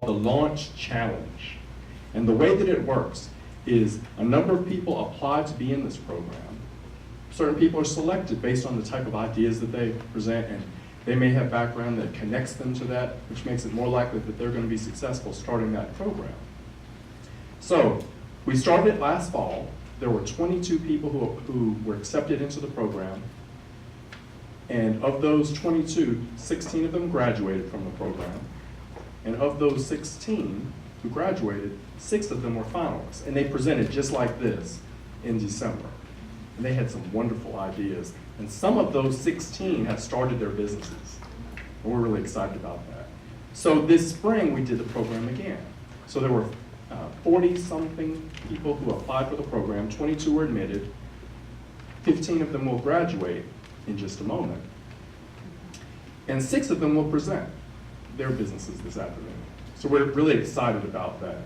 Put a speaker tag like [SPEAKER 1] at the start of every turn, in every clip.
[SPEAKER 1] the Launch Challenge. And the way that it works is a number of people apply to be in this program. Certain people are selected based on the type of ideas that they present, and they may have background that connects them to that, which makes it more likely that they're going to be successful starting that program. So we started it last fall. There were 22 people who were accepted into the program. And of those 22, 16 of them graduated from the program. And of those 16 who graduated, 6 of them were finalists. And they presented just like this in December. And they had some wonderful ideas. And some of those 16 have started their businesses. And we're really excited about that. So this spring, we did the program again. So there were 40-something people who applied for the program. 22 were admitted. 15 of them will graduate in just a moment. And 6 of them will present their businesses this afternoon. So we're really excited about that.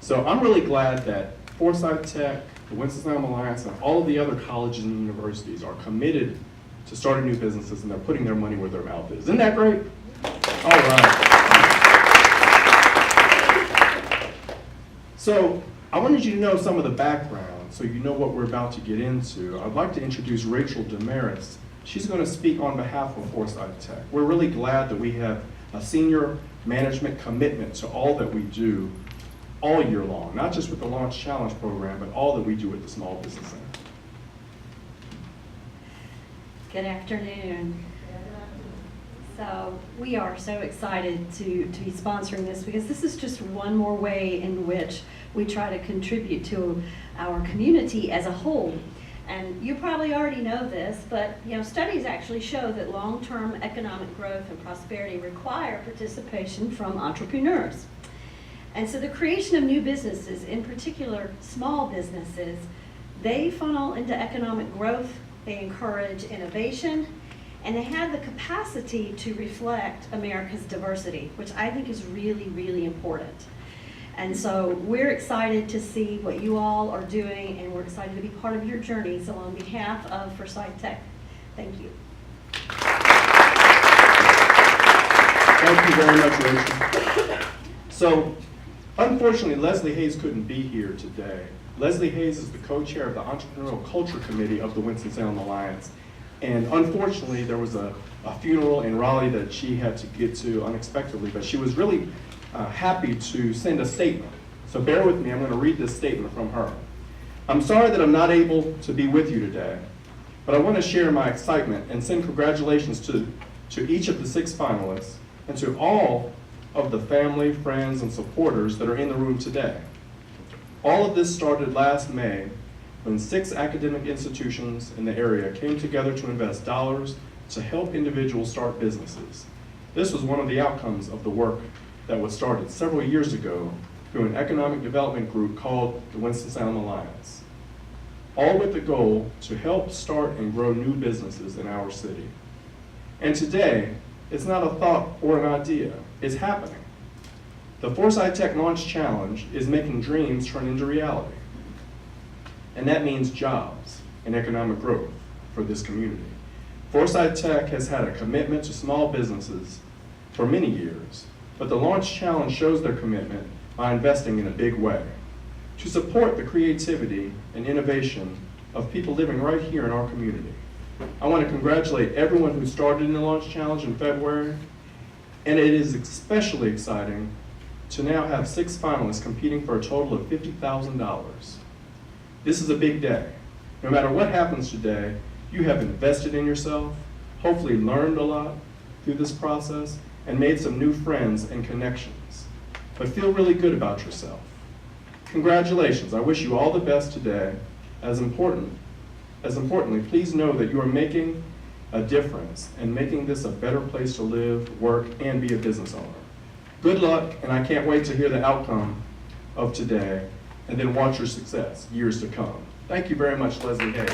[SPEAKER 1] So I'm really glad that Forsyth Tech, the Winston-Salem Alliance, and all of the other colleges and universities are committed to starting new businesses, and they're putting their money where their mouth is. Isn't that great? All right. So I wanted you to know some of the background so you know what we're about to get into. I'd like to introduce Rachel Demaris. She's going to speak on behalf of Forsyth Tech. We're really glad that we have a senior management commitment to all that we do all year long, not just with the Launch Challenge program, but all that we do at the Small Business Center.
[SPEAKER 2] Good afternoon. So we are so excited to be sponsoring this, because this is just one more way in which we try to contribute to our community as a whole. And you probably already know this, but studies actually show that long-term economic growth and prosperity require participation from entrepreneurs. And so the creation of new businesses, in particular small businesses, they funnel into economic growth, they encourage innovation, and they have the capacity to reflect America's diversity, which I think is really, really important. And so we're excited to see what you all are doing, and we're excited to be part of your journey. So on behalf of Forsyth Tech, thank you.
[SPEAKER 1] Thank you very much, Rachel. So, unfortunately, Leslie Hayes couldn't be here today. Leslie Hayes is the co-chair of the Entrepreneurial Culture Committee of the Winston-Salem Alliance. And unfortunately, there was a funeral in Raleigh that she had to get to unexpectedly, but she was really happy to send a statement. So bear with me, I'm going to read this statement from her. I'm sorry that I'm not able to be with you today, but I want to share my excitement and send congratulations to each of the 6 finalists and to all of the family, friends, and supporters that are in the room today. All of this started last May when 6 academic institutions in the area came together to invest dollars to help individuals start businesses. This was one of the outcomes of the work that was started several years ago through an economic development group called the Winston-Salem Alliance, all with the goal to help start and grow new businesses in our city. And today, it's not a thought or an idea, it's happening. The Forsyth Tech Launch Challenge is making dreams turn into reality. And that means jobs and economic growth for this community. Forsyth Tech has had a commitment to small businesses for many years, but the Launch Challenge shows their commitment by investing in a big way to support the creativity and innovation of people living right here in our community. I want to congratulate everyone who started in the Launch Challenge in February, and it is especially exciting to now have 6 finalists competing for a total of $50,000. This is a big day. No matter what happens today, you have invested in yourself, hopefully learned a lot through this process, and made some new friends and connections. But feel really good about yourself. Congratulations. I wish you all the best today. As importantly, please know that you are making a difference and making this a better place to live, work, and be a business owner. Good luck, and I can't wait to hear the outcome of today and then watch your success years to come. Thank you very much, Leslie Hayes.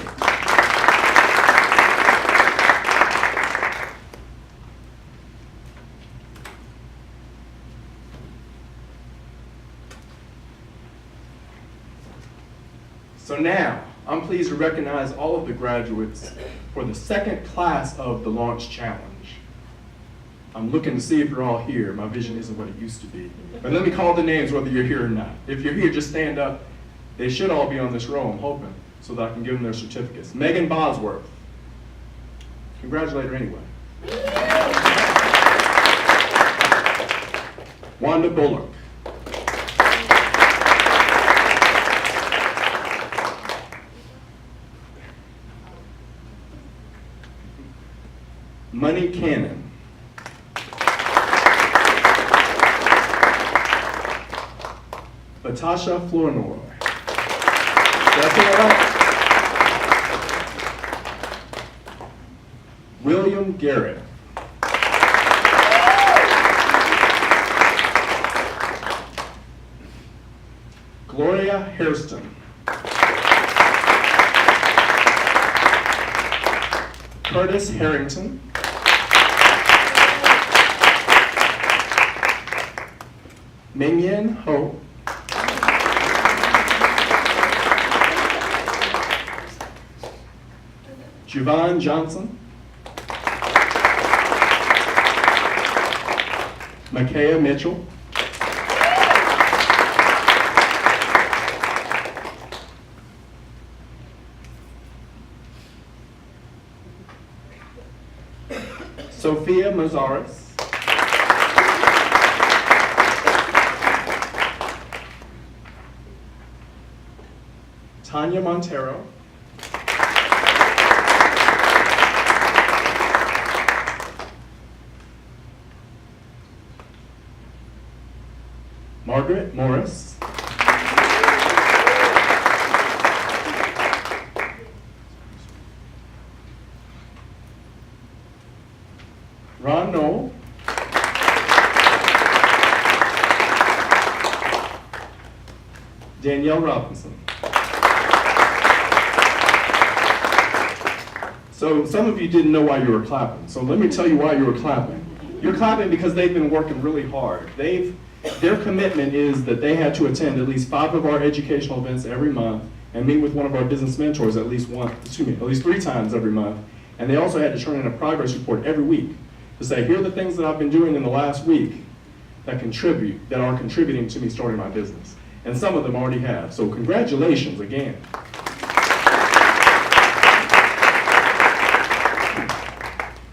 [SPEAKER 1] So now, I'm pleased to recognize all of the graduates for the 2nd class of the Launch Challenge. I'm looking to see if you're all here. My vision isn't what it used to be. But let me call the names whether you're here or not. If you're here, just stand up. They should all be on this row, I'm hoping, so that I can give them their certificates. Megan Bosworth. Congratulate her anyway. Wanda Bullock. Money Cannon. Latasha Flournoy. That's all right. William Garrett. Gloria Hairston. Curtis Harrington. Mingyan Ho. Javon Johnson. Makaya Mitchell. Sophia Mazaris. Tanya Montero. Margaret Morris. Ron Knoll. Danielle Robinson. So some of you didn't know why you were clapping. So let me tell you why you were clapping. You're clapping because they've been working really hard. Their commitment is that they had to attend at least 5 of our educational events every month and meet with one of our business mentors at least 3 times every month. And they also had to turn in a progress report every week to say, here are the things that I've been doing in the last week that are contributing to me starting my business. And some of them already have. So congratulations again.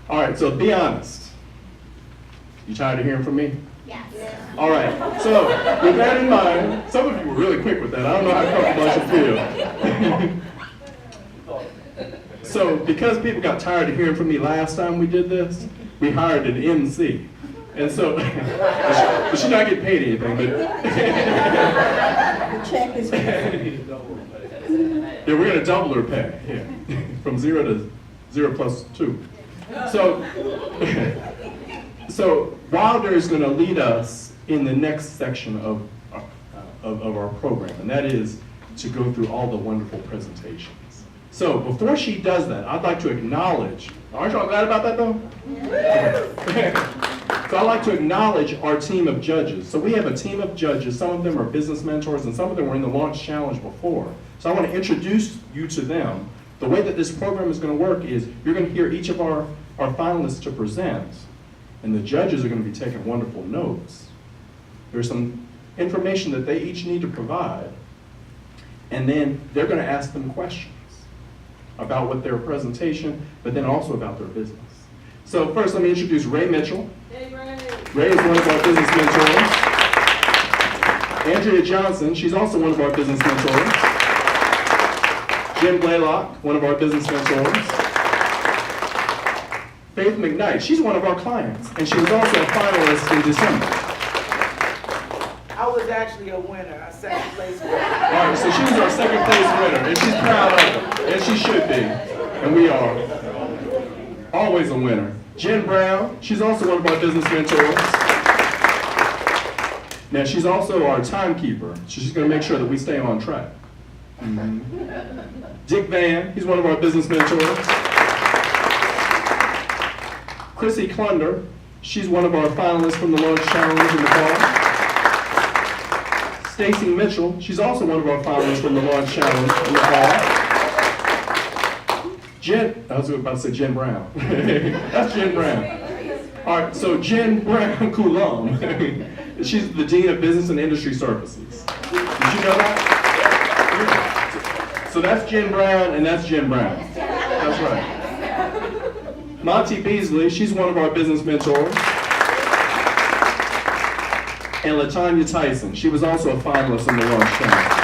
[SPEAKER 1] All right, so be honest. You tired of hearing from me?
[SPEAKER 3] Yes.
[SPEAKER 1] All right, so with that in mind, some of you were really quick with that. I don't know how comfortable I should feel. So because people got tired of hearing from me last time we did this, we hired an MC. And so, but she's not getting paid anything, but.
[SPEAKER 3] Check is.
[SPEAKER 1] Yeah, we're gonna double her pay, yeah, from 0 to 0 plus 2. So Wilder is going to lead us in the next section of our program, and that is to go through all the wonderful presentations. So before she does that, I'd like to acknowledge, aren't y'all glad about that though? So I'd like to acknowledge our team of judges. So we have a team of judges, some of them are business mentors, and some of them were in the Launch Challenge before. So I want to introduce you to them. The way that this program is going to work is you're going to hear each of our finalists to present, and the judges are going to be taking wonderful notes. There's some information that they each need to provide, and then they're going to ask them questions about what their presentation, but then also about their business. So first, let me introduce Ray Mitchell.
[SPEAKER 3] Hey, Ray.
[SPEAKER 1] Ray is one of our business mentors. Andrea Johnson, she's also one of our business mentors. Jen Blaylock, one of our business mentors. Faith McKnight, she's one of our clients, and she was also a finalist in December.
[SPEAKER 4] I was actually a winner, a second place winner.
[SPEAKER 1] All right, so she was our second place winner, and she's proud of it, and she should be, and we are. Always a winner. Jen Brown, she's also one of our business mentors. Now, she's also our timekeeper, so she's going to make sure that we stay on track. Dick Van, he's one of our business mentors. Chrissy Klunder, she's one of our finalists from the Launch Challenge in the fall. Stacy Mitchell, she's also one of our finalists from the Launch Challenge in the fall. I was about to say Jen Brown. That's Jen Brown. All right, so Jen Brown Coulomb, she's the Dean of Business and Industry Services. Did you know that? So that's Jen Brown and that's Jen Brown. That's right. Monty Beasley, she's one of our business mentors. And LaTanya Tyson, she was also a finalist in the Lunch Challenge.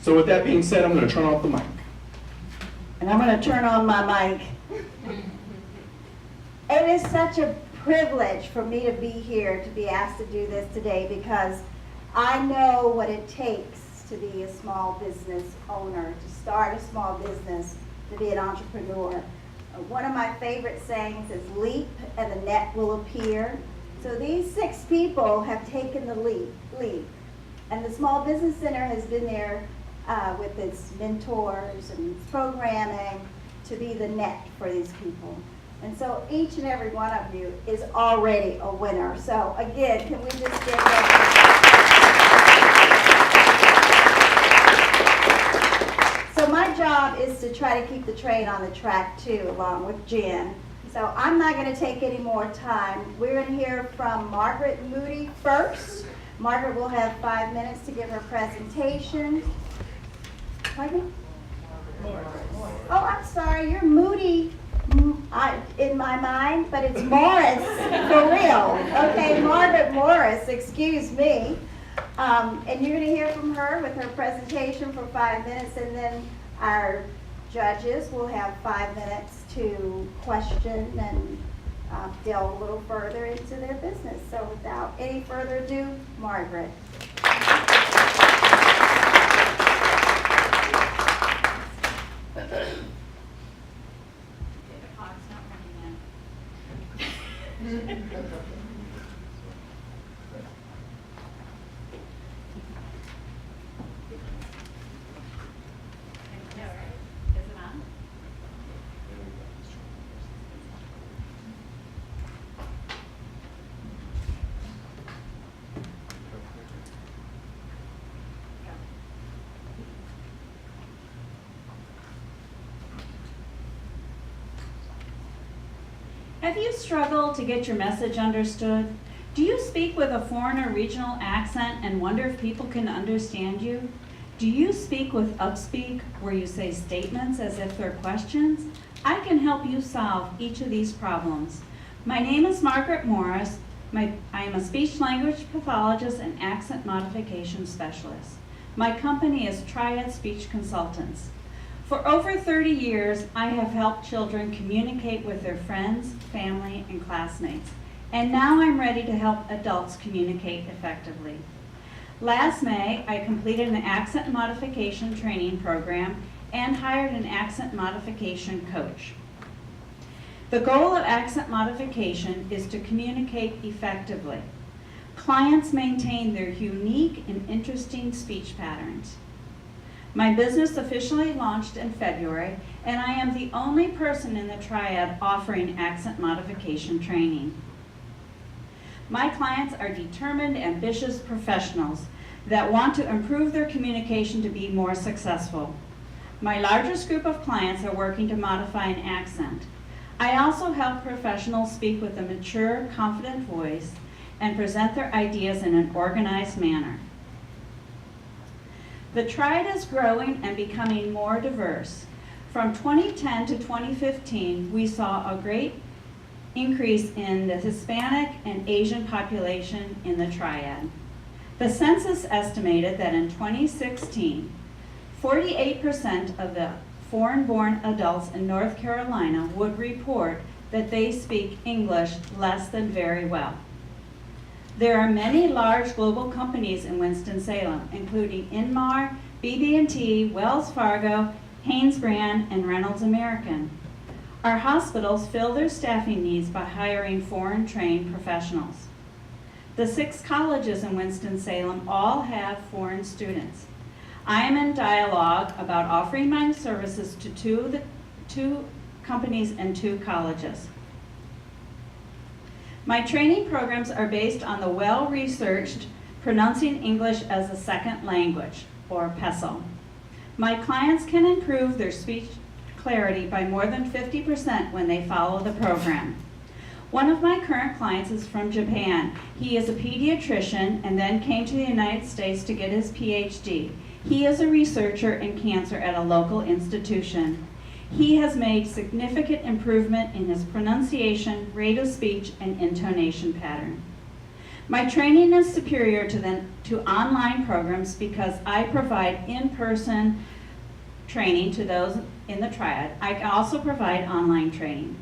[SPEAKER 1] So with that being said, I'm going to turn off the mic.
[SPEAKER 3] And I'm going to turn on my mic. It is such a privilege for me to be here, to be asked to do this today, because I know what it takes to be a small business owner, to start a small business, to be an entrepreneur. One of my favorite sayings is leap and the net will appear. So these 6 people have taken the leap. And the Small Business Center has been there with its mentors and its programming to be the net for these people. And so each and every one of you is already a winner. So again, can we just give them? So my job is to try to keep the train on the track too, along with Jen. So I'm not going to take any more time. We're going to hear from Margaret Moody first. Margaret will have 5 minutes to give her presentation. Pardon me? Oh, I'm sorry, you're Moody in my mind, but it's Morris for real. Okay, Margaret Morris, excuse me. And you're going to hear from her with her presentation for 5 minutes, and then our judges will have 5 minutes to question and delve a little further into their business. So without any further ado, Margaret.
[SPEAKER 5] Have you struggled to get your message understood? Do you speak with a foreign or regional accent and wonder if people can understand you? Do you speak with upspeak, where you say statements as if they're questions? I can help you solve each of these problems. My name is Margaret Morris. I am a speech language pathologist and accent modification specialist. My company is Triad Speech Consultants. For over 30 years, I have helped children communicate with their friends, family, and classmates. And now I'm ready to help adults communicate effectively. Last May, I completed an accent modification training program and hired an accent modification coach. The goal of accent modification is to communicate effectively. Clients maintain their unique and interesting speech patterns. My business officially launched in February, and I am the only person in the Triad offering accent modification training. My clients are determined, ambitious professionals that want to improve their communication to be more successful. My largest group of clients are working to modify an accent. I also help professionals speak with a mature, confident voice and present their ideas in an organized manner. The Triad is growing and becoming more diverse. From 2010 to 2015, we saw a great increase in the Hispanic and Asian population in the Triad. The census estimated that in 2016, 48% of the foreign-born adults in North Carolina would report that they speak English less than very well. There are many large global companies in Winston-Salem, including Inmar, BB&T, Wells Fargo, Hanesbrand, and Reynolds American. Our hospitals fill their staffing needs by hiring foreign-trained professionals. The 6 colleges in Winston-Salem all have foreign students. I am in dialogue about offering my services to two companies and 2 colleges. My training programs are based on the well-researched Pronouncing English as a Second Language, or PESL. My clients can improve their speech clarity by more than 50% when they follow the program. One of my current clients is from Japan. He is a pediatrician and then came to the United States to get his PhD. He is a researcher in cancer at a local institution. He has made significant improvement in his pronunciation, rate of speech, and intonation pattern. My training is superior to online programs because I provide in-person training to those in the triad. I also provide online training.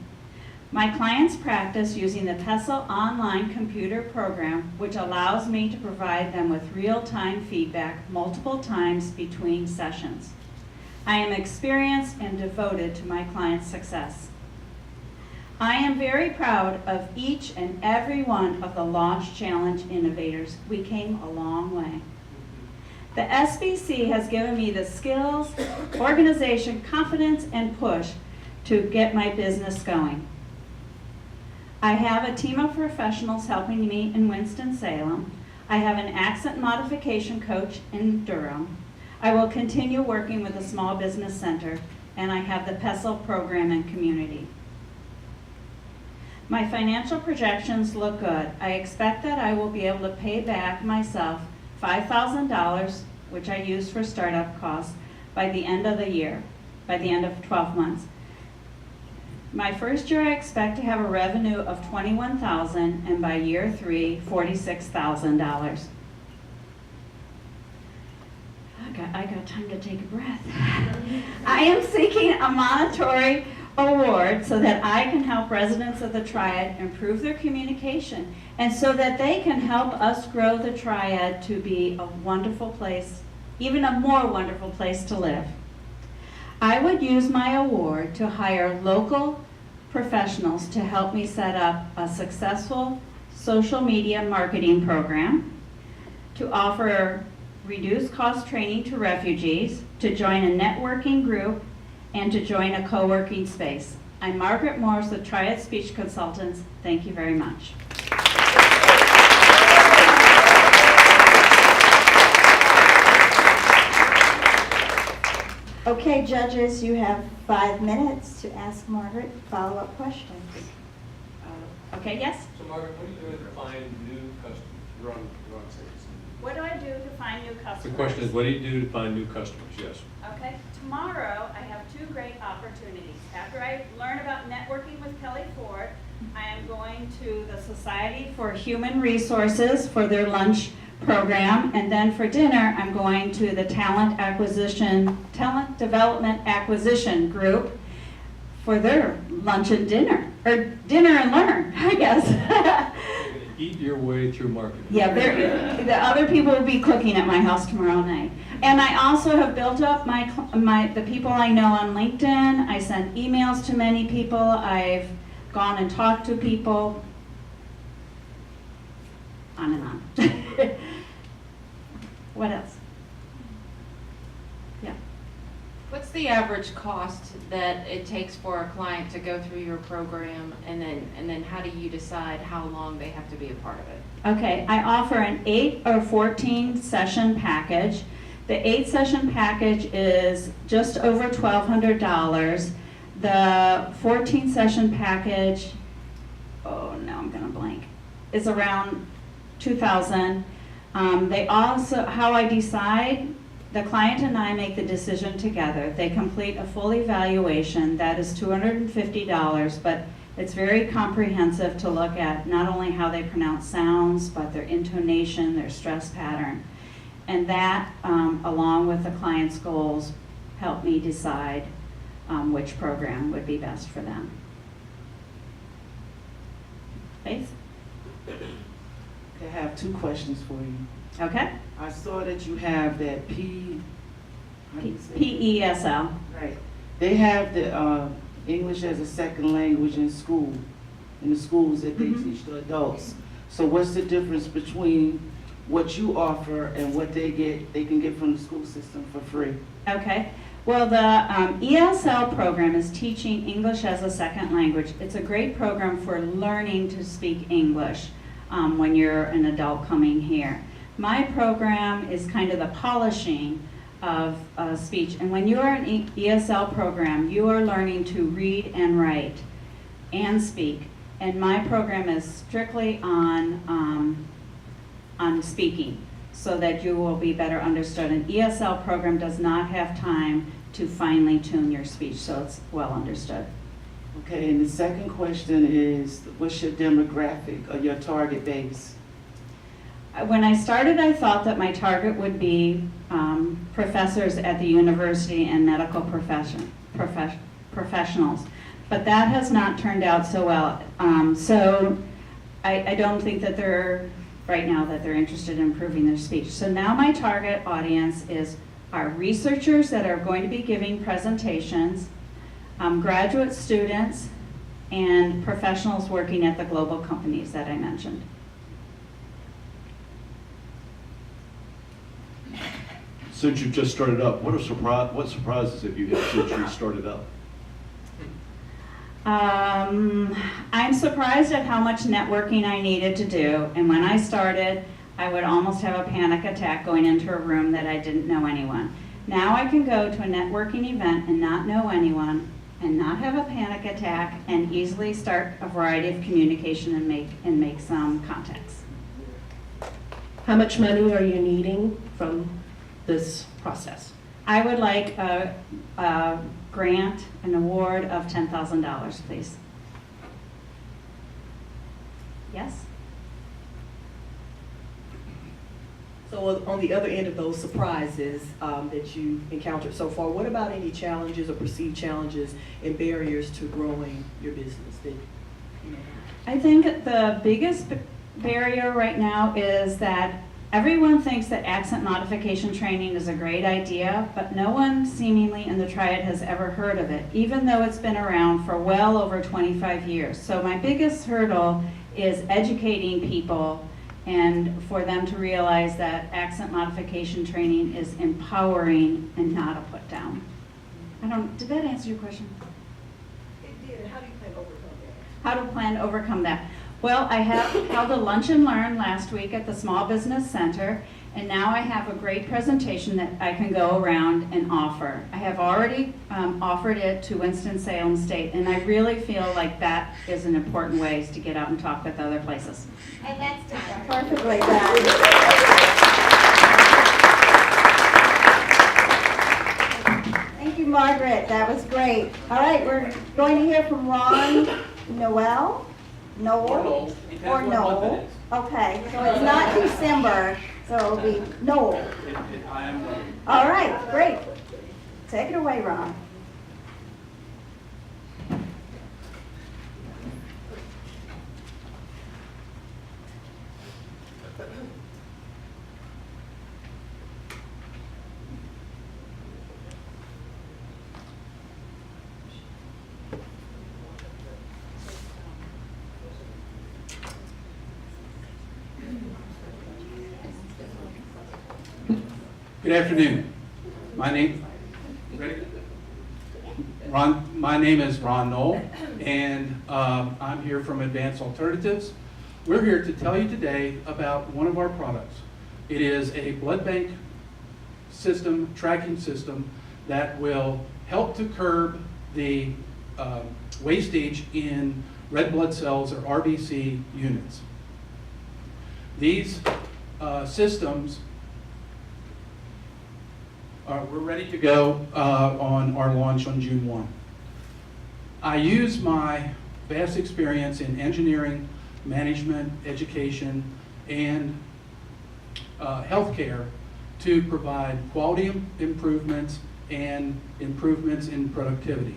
[SPEAKER 5] My clients practice using the PESL online computer program, which allows me to provide them with real-time feedback multiple times between sessions. I am experienced and devoted to my clients' success. I am very proud of each and every one of the Launch Challenge innovators. We came a long way. The SBC has given me the skills, organization, confidence, and push to get my business going. I have a team of professionals helping me in Winston-Salem. I have an accent modification coach in Durham. I will continue working with the Small Business Center, and I have the PESL program and community. My financial projections look good. I expect that I will be able to pay back myself $5,000, which I use for startup costs, by the end of the year, by the end of 12 months. My first year, I expect to have a revenue of $21,000, and by year 3, $46,000. I got time to take a breath. I am seeking a monetary award so that I can help residents of the Triad improve their communication and so that they can help us grow the Triad to be a wonderful place, even a more wonderful place to live. I would use my award to hire local professionals to help me set up a successful social media marketing program, to offer reduced cost training to refugees, to join a networking group, and to join a co-working space. I'm Margaret Morris with Triad Speech Consultants. Thank you very much.
[SPEAKER 3] Okay, judges, you have 5 minutes to ask Margaret follow-up questions.
[SPEAKER 5] Okay, yes?
[SPEAKER 6] So Margaret, what are you doing to find new customers? You're on stage.
[SPEAKER 5] What do I do to find new customers?
[SPEAKER 6] The question is, what do you do to find new customers? Yes.
[SPEAKER 5] Okay, tomorrow I have 2 great opportunities. After I learn about networking with Kelly Ford, I am going to the Society for Human Resources for their lunch program, and then for dinner I'm going to the Talent Development Acquisition Group for their lunch and dinner, or dinner and learn, I guess.
[SPEAKER 6] You're going to eat your way through marketing.
[SPEAKER 5] Yeah, the other people will be cooking at my house tomorrow night. And I also have built up the people I know on LinkedIn. I send emails to many people. I've gone and talked to people. On and on. What else? Yeah.
[SPEAKER 7] What's the average cost that it takes for a client to go through your program, and then how do you decide how long they have to be a part of it?
[SPEAKER 5] Okay, I offer an 8 or 14 session package. The 8 session package is just over $1,200. The 14 session package, oh no, I'm gonna blank, is around $2,000. They also, how I decide, the client and I make the decision together. They complete a full evaluation, that is $250, but it's very comprehensive to look at not only how they pronounce sounds, but their intonation, their stress pattern. And that, along with the client's goals, help me decide which program would be best for them. Faith?
[SPEAKER 4] I have 2 questions for you.
[SPEAKER 5] Okay?
[SPEAKER 4] I saw that you have that how do you say it?
[SPEAKER 5] PESL.
[SPEAKER 4] Right. They have the English as a second language in school, in the schools that they teach the adults. So what's the difference between what you offer and what they can get from the school system for free?
[SPEAKER 5] Okay. Well, the ESL program is teaching English as a second language. It's a great program for learning to speak English when you're an adult coming here. My program is kind of the polishing of speech. And when you are in ESL program, you are learning to read and write and speak. And my program is strictly on speaking, so that you will be better understood. An ESL program does not have time to finely tune your speech, so it's well understood.
[SPEAKER 4] Okay, and the second question is, what's your demographic or your target base?
[SPEAKER 5] When I started, I thought that my target would be professors at the university and medical professionals, but that has not turned out so well. So I don't think that right now that they're interested in improving their speech. So now my target audience are researchers that are going to be giving presentations, graduate students, and professionals working at the global companies that I mentioned.
[SPEAKER 8] Since you've just started up, what surprises have you had since you started up?
[SPEAKER 5] I'm surprised at how much networking I needed to do, and when I started, I would almost have a panic attack going into a room that I didn't know anyone. Now I can go to a networking event and not know anyone, and not have a panic attack, and easily start a variety of communication and make some contacts.
[SPEAKER 9] How much money are you needing from this process?
[SPEAKER 5] I would like a grant, an award of $10,000, please. Yes?
[SPEAKER 9] So on the other end of those surprises that you encountered so far, what about any challenges or perceived challenges and barriers to growing your business?
[SPEAKER 5] I think the biggest barrier right now is that everyone thinks that accent modification training is a great idea, but no one seemingly in the Triad has ever heard of it, even though it's been around for well over 25 years. So my biggest hurdle is educating people and for them to realize that accent modification training is empowering and not a put down. Did that answer your question?
[SPEAKER 9] It did. How do you plan to overcome that?
[SPEAKER 5] How to plan to overcome that? Well, I held a lunch and learn last week at the Small Business Center, and now I have a great presentation that I can go around and offer. I have already offered it to Winston-Salem State, and I really feel like that is an important way to get out and talk with other places.
[SPEAKER 3] And that's perfectly done. Thank you, Margaret. That was great. All right, we're going to hear from Ron Noel. Noel? Or Noel? Okay, so it's not December, so it'll be Noel.
[SPEAKER 6] I am
[SPEAKER 3] All right, great. Take it away, Ron.
[SPEAKER 10] Good afternoon. My name is Ron Knoll, and I'm here from Advanced Alternatives. We're here to tell you today about one of our products. It is a blood bank system, tracking system, that will help to curb the wastage in red blood cells, or RBC units. These systems we're ready to go on our launch on June 1. I use my vast experience in engineering, management, education, and healthcare to provide quality improvements and improvements in productivity.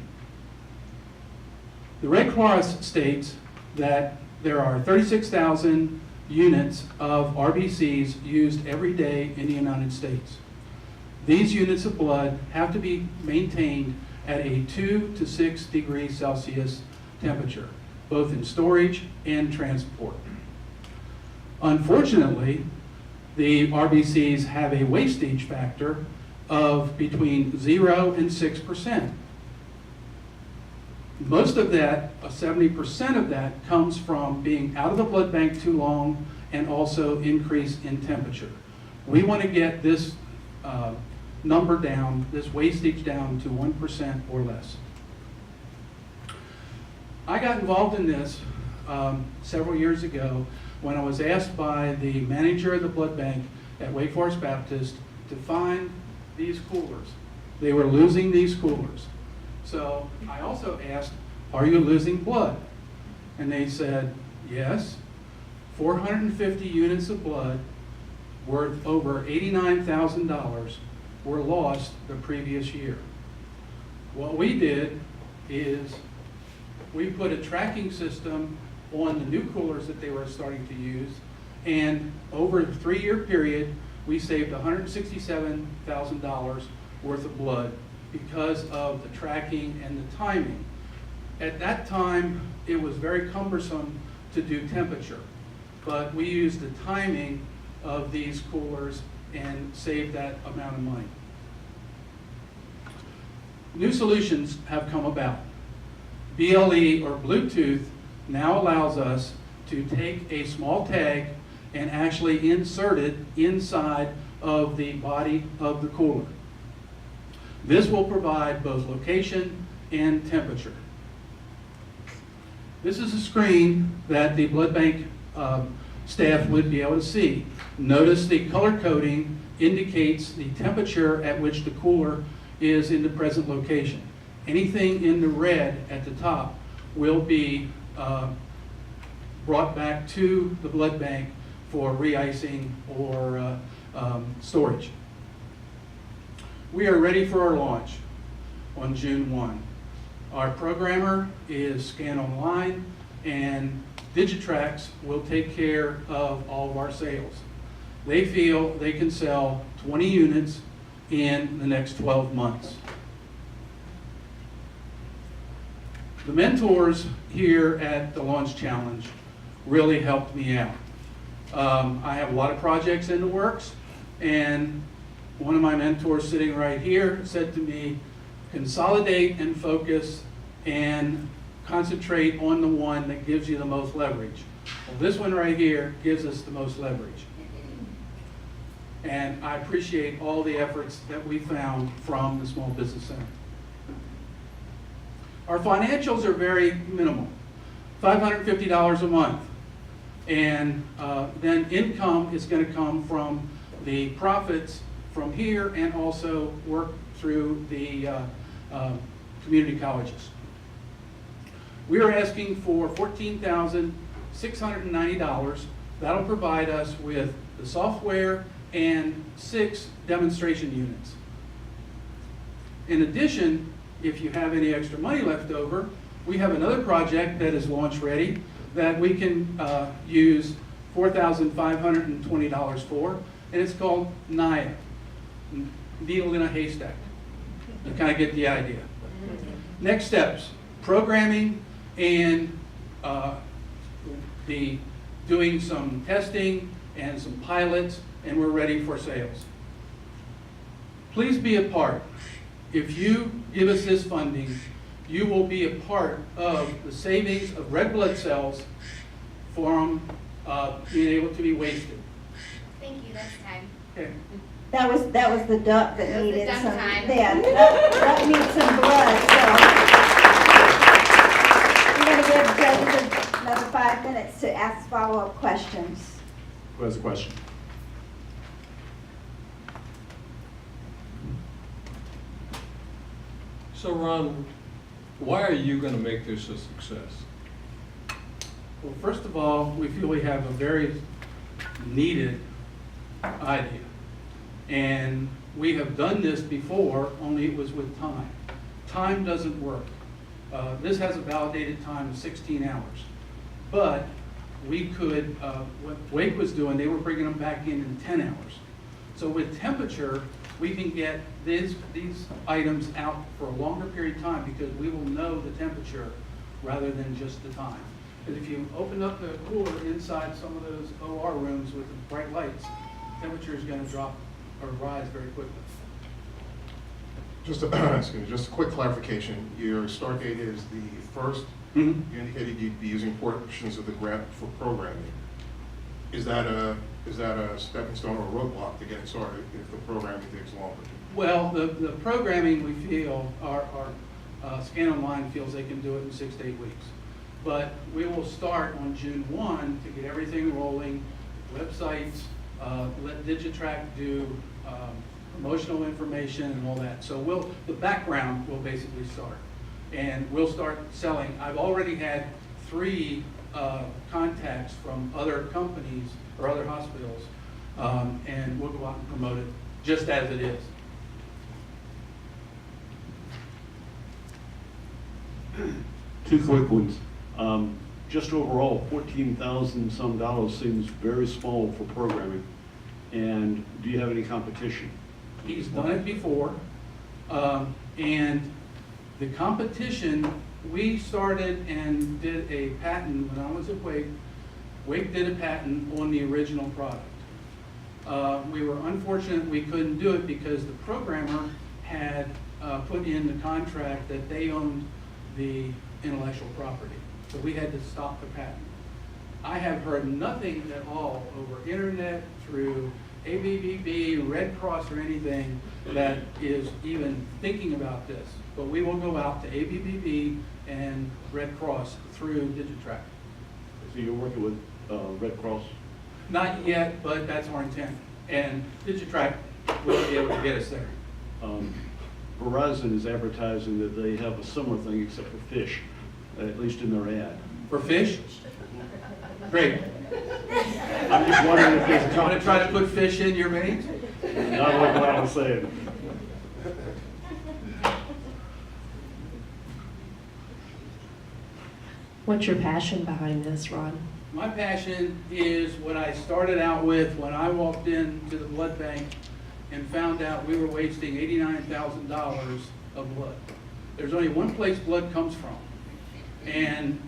[SPEAKER 10] The Red Cross states that there are 36,000 units of RBCs used every day in the United States. These units of blood have to be maintained at a 2 to 6 degrees Celsius temperature, both in storage and transport. Unfortunately, the RBCs have a wastage factor of between 0 and 6%. Most of that, 70% of that, comes from being out of the blood bank too long and also increase in temperature. We want to get this number down, this wastage down to 1% or less. I got involved in this several years ago when I was asked by the manager of the blood bank at Wake Forest Baptist to find these coolers. They were losing these coolers. So I also asked, are you losing blood? And they said, yes. 450 units of blood worth over $89,000 were lost the previous year. What we did is we put a tracking system on the new coolers that they were starting to use, and over a 3-year period, we saved $167,000 worth of blood because of the tracking and the timing. At that time, it was very cumbersome to do temperature, but we used the timing of these coolers and saved that amount of money. New solutions have come about. BLE or Bluetooth now allows us to take a small tag and actually insert it inside of the body of the cooler. This will provide both location and temperature. This is a screen that the blood bank staff would be able to see. Notice the color coding indicates the temperature at which the cooler is in the present location. Anything in the red at the top will be brought back to the blood bank for re-icing or storage. We are ready for our launch on June 1. Our programmer is Scan Online, and Digitrax will take care of all of our sales. They feel they can sell 20 units in the next 12 months. The mentors here at the Launch Challenge really helped me out. I have a lot of projects in the works, and one of my mentors sitting right here said to me, consolidate and focus and concentrate on the one that gives you the most leverage. Well, this one right here gives us the most leverage. And I appreciate all the efforts that we found from the Small Business Center. Our financials are very minimal, $550 a month. And then income is going to come from the profits from here and also work through the community colleges. We are asking for $14,690. That'll provide us with the software and 6 demonstration units. In addition, if you have any extra money left over, we have another project that is launch ready that we can use $4,520 for, and it's called NIA, Needle in a Haystack. You kind of get the idea. Next steps, programming and doing some testing and some pilots, and we're ready for sales. Please be a part. If you give us this funding, you will be a part of the savings of red blood cells from being able to be wasted.
[SPEAKER 11] Thank you, that's time.
[SPEAKER 10] Okay.
[SPEAKER 3] That was the duck that
[SPEAKER 11] That was the
[SPEAKER 3] needed
[SPEAKER 11] duck
[SPEAKER 3] some,
[SPEAKER 11] time.
[SPEAKER 3] yeah, duck needs some blood, so. We're gonna give judges another 5 minutes to ask follow-up questions.
[SPEAKER 1] Who has a question?
[SPEAKER 6] So Ron, why are you going to make this a success?
[SPEAKER 10] Well, first of all, we feel we have a very needed idea. And we have done this before, only it was with time. Time doesn't work. This has a validated time of 16 hours. But we could, what Wake was doing, they were bringing them back in 10 hours. So with temperature, we can get these items out for a longer period of time because we will know the temperature rather than just the time. Because if you open up the cooler inside some of those OR rooms with the bright lights, temperature is going to drop or rise very quickly.
[SPEAKER 12] Just a, excuse me, just a quick clarification. Your start date is the 1st.
[SPEAKER 10] Mm-hmm.
[SPEAKER 12] You indicated you'd be using portions of the grant for programming. Is that a is that a stepping stone or a roadblock to getting started if the programming takes longer?
[SPEAKER 10] Well, the programming we feel, our Scan Online feels they can do it in 6 to 8 weeks. But we will start on June 1 to get everything rolling, websites, let Digitrack do promotional information and all that. So the background will basically start. And we'll start selling. I've already had 3 contacts from other companies or other hospitals, and we'll go out and promote it just as it is.
[SPEAKER 8] Two quick ones. Just overall, $14,000 some seems very small for programming. And do you have any competition?
[SPEAKER 10] He's done it before, and the competition, we started and did a patent when I was at Wake. Wake did a patent on the original product. We were unfortunate we couldn't do it because the programmer had put in the contract that they owned the intellectual property. So we had to stop the patent. I have heard nothing at all over internet, through ABBB, Red Cross, or anything that is even thinking about this. But we will go out to ABBB and Red Cross through Digitrack.
[SPEAKER 8] So you're working with Red Cross?
[SPEAKER 10] Not yet, but that's our intent. And Digitrack will be able to get us there.
[SPEAKER 8] Verizon is advertising that they have a similar thing except for fish, at least in their ad.
[SPEAKER 10] For fish? Great.
[SPEAKER 8] I'm just wondering if there's a
[SPEAKER 10] You want to try to put fish in your veins?
[SPEAKER 8] Not like what I was saying.
[SPEAKER 13] What's your passion behind this, Ron?
[SPEAKER 10] My passion is what I started out with when I walked into the blood bank and found out we were wasting $89,000 of blood. There's only one place blood comes from. And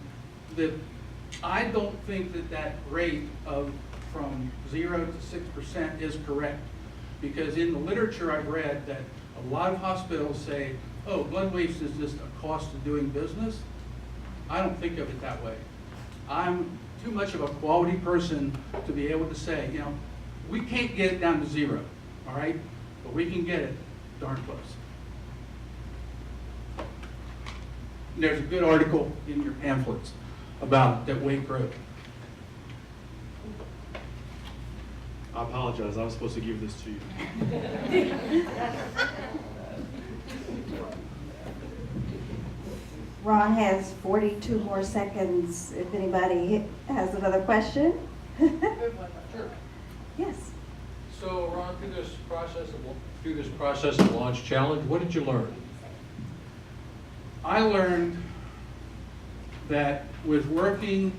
[SPEAKER 10] I don't think that rate of from 0 to 6% is correct. Because in the literature I've read that a lot of hospitals say, oh, blood waste is just a cost of doing business. I don't think of it that way. I'm too much of a quality person to be able to say, you know, we can't get it down to 0, all right? But we can get it darn close. There's a good article in your pamphlets about that Wake wrote.
[SPEAKER 1] I apologize, I was supposed to give this to you.
[SPEAKER 3] Ron has 42 more seconds if anybody has another question.
[SPEAKER 6] Sure.
[SPEAKER 3] Yes.
[SPEAKER 6] So Ron, through this process of Launch Challenge, what did you learn?
[SPEAKER 10] I learned that with working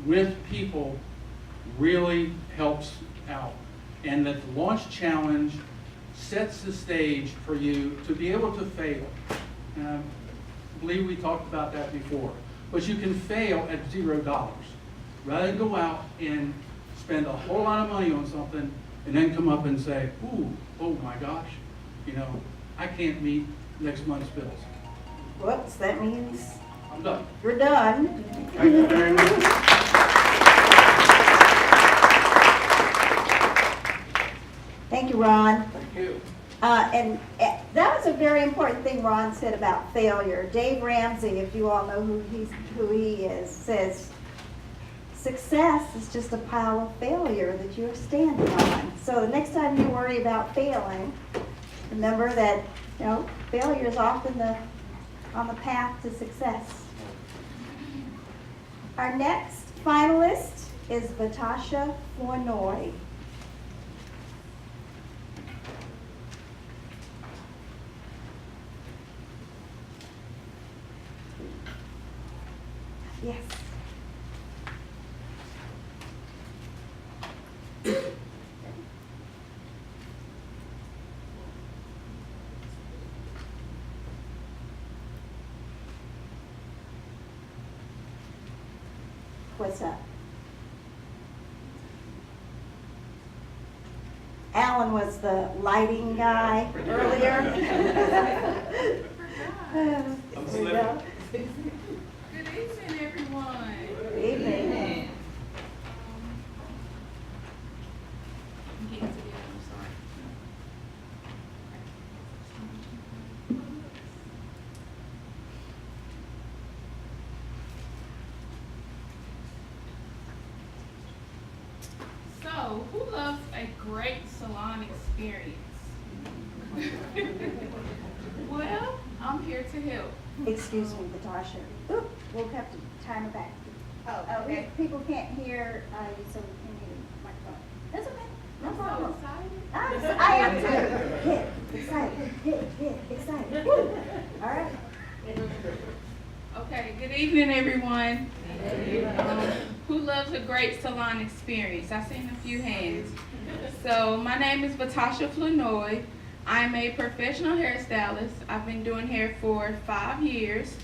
[SPEAKER 10] with people really helps out, and that the Launch Challenge sets the stage for you to be able to fail. I believe we talked about that before. But you can fail at $0 rather than go out and spend a whole lot of money on something and then come up and say, ooh, oh my gosh, you know, I can't meet next month's bills.
[SPEAKER 3] Whoops, that means
[SPEAKER 10] I'm done.
[SPEAKER 3] you're done.
[SPEAKER 1] Thank you very much.
[SPEAKER 3] Thank you, Ron.
[SPEAKER 6] Thank you.
[SPEAKER 3] And that was a very important thing Ron said about failure. Dave Ramsey, if you all know who he is, says success is just a pile of failure that you're standing on. So the next time you worry about failing, remember that, you know, failure is often on the path to success. Our next finalist is Vatasha Flournoy. Yes. What's up? Alan was the lighting guy earlier.
[SPEAKER 1] I'm slipping.
[SPEAKER 14] Good evening, everyone.
[SPEAKER 3] Good evening.
[SPEAKER 14] So, who loves a great salon experience? Well, I'm here to help.
[SPEAKER 3] Excuse me, Natasha. Oop, we'll have to time it back.
[SPEAKER 14] Oh,
[SPEAKER 3] Okay. People can't hear you, so we can hear the microphone. That's okay, no
[SPEAKER 14] I'm so
[SPEAKER 3] problem.
[SPEAKER 14] excited.
[SPEAKER 3] I am too. Hit, excited, excited. Woo. All right.
[SPEAKER 14] Okay, good evening, everyone. Who loves a great salon experience? I've seen a few hands. So, my name is Vatasha Flanoy. I'm a professional hairstylist. I've been doing hair for 5 years.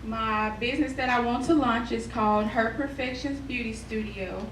[SPEAKER 14] My business that I want to launch is called Her Perfections Beauty Studio.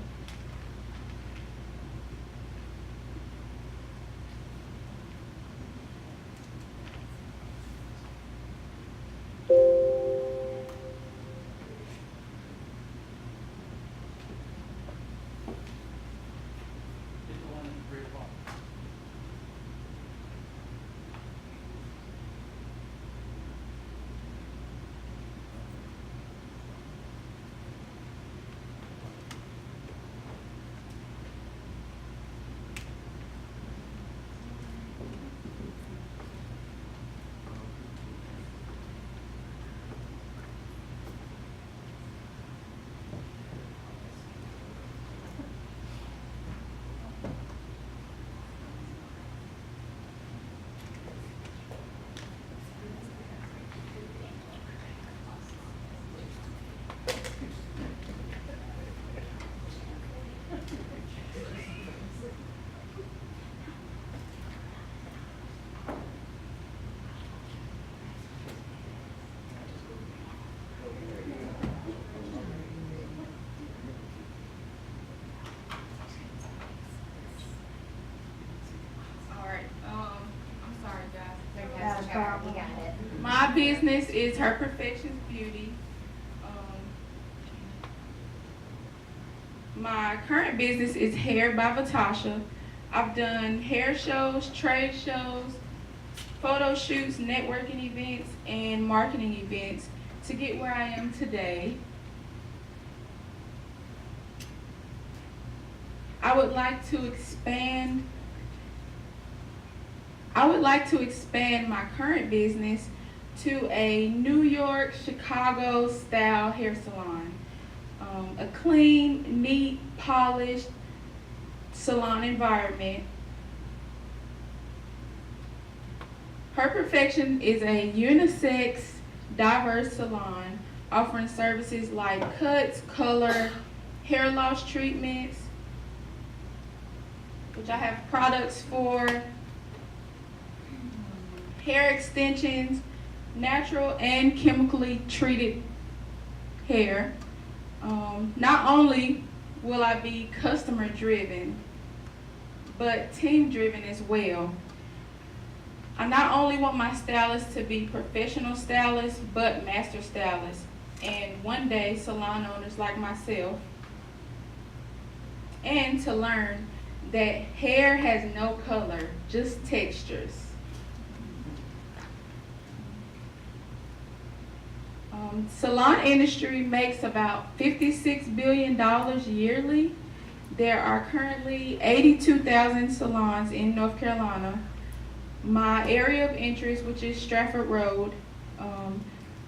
[SPEAKER 14] My business is Her Perfections Beauty. My current business is Hair by Vatasha. I've done hair shows, trade shows, photo shoots, networking events, and marketing events to get where I am today. I would like to expand my current business to a New York, Chicago style hair salon. A clean, neat, polished salon environment. Her Perfection is a unisex, diverse salon offering services like cuts, color, hair loss treatments, which I have products for, hair extensions, natural and chemically treated hair. Not only will I be customer driven, but team driven as well. I not only want my stylists to be professional stylists, but master stylists, and one day salon owners like myself, and to learn that hair has no color, just textures. Salon industry makes about $56 billion yearly. There are currently 82,000 salons in North Carolina. My area of interest, which is Stratford Road,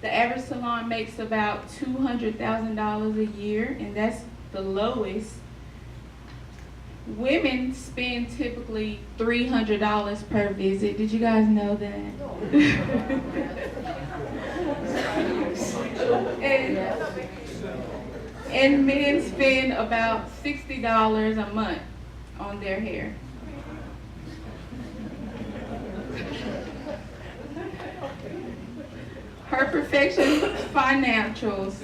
[SPEAKER 14] the average salon makes about $200,000 a year, and that's the lowest. Women spend typically $300 per visit. Did you guys know that? And men spend about $60 a month on their hair. Her Perfection financials.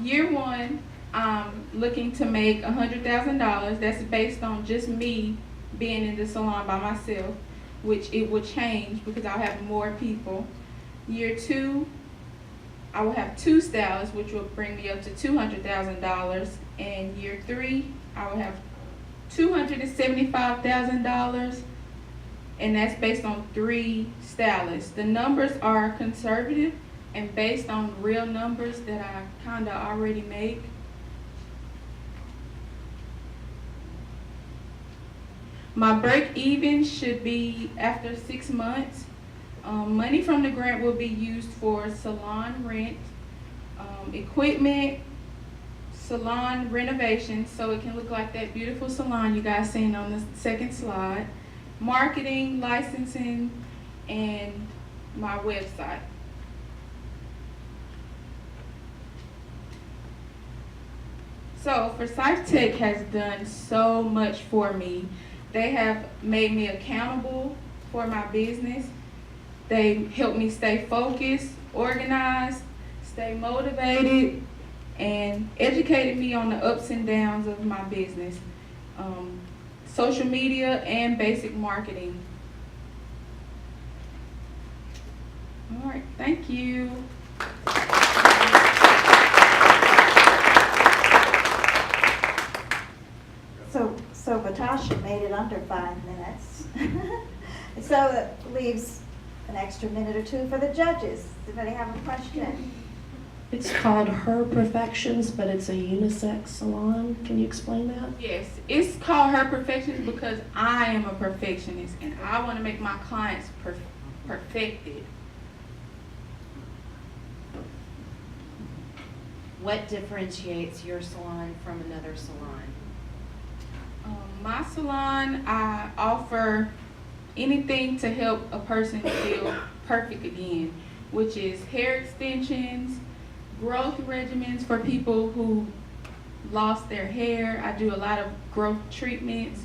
[SPEAKER 14] Year one, I'm looking to make $100,000. That's based on just me being in the salon by myself, which it will change because I'll have more people. Year two, I will have 2 stylists, which will bring me up to $200,000. And year 3, I will have $275,000, and that's based on 3 stylists. The numbers are conservative and based on real numbers that I kind of already make. My break even should be after 6 months. Money from the grant will be used for salon rent, equipment, salon renovation, so it can look like that beautiful salon you guys seen on the second slide, marketing, licensing, and my website. So Forsyth Tech has done so much for me. They have made me accountable for my business. They helped me stay focused, organized, stay motivated, and educated me on the ups and downs of my business, social media and basic marketing. All right, thank you.
[SPEAKER 3] So Natasha made it under 5 minutes. So that leaves an extra minute or two for the judges. Does anybody have a question?
[SPEAKER 13] It's called Her Perfections, but it's a unisex salon. Can you explain that?
[SPEAKER 14] Yes, it's called Her Perfections because I am a perfectionist and I want to make my clients perfected.
[SPEAKER 7] What differentiates your salon from another salon?
[SPEAKER 14] My salon, I offer anything to help a person feel perfect again, which is hair extensions, growth regimens for people who lost their hair. I do a lot of growth treatments.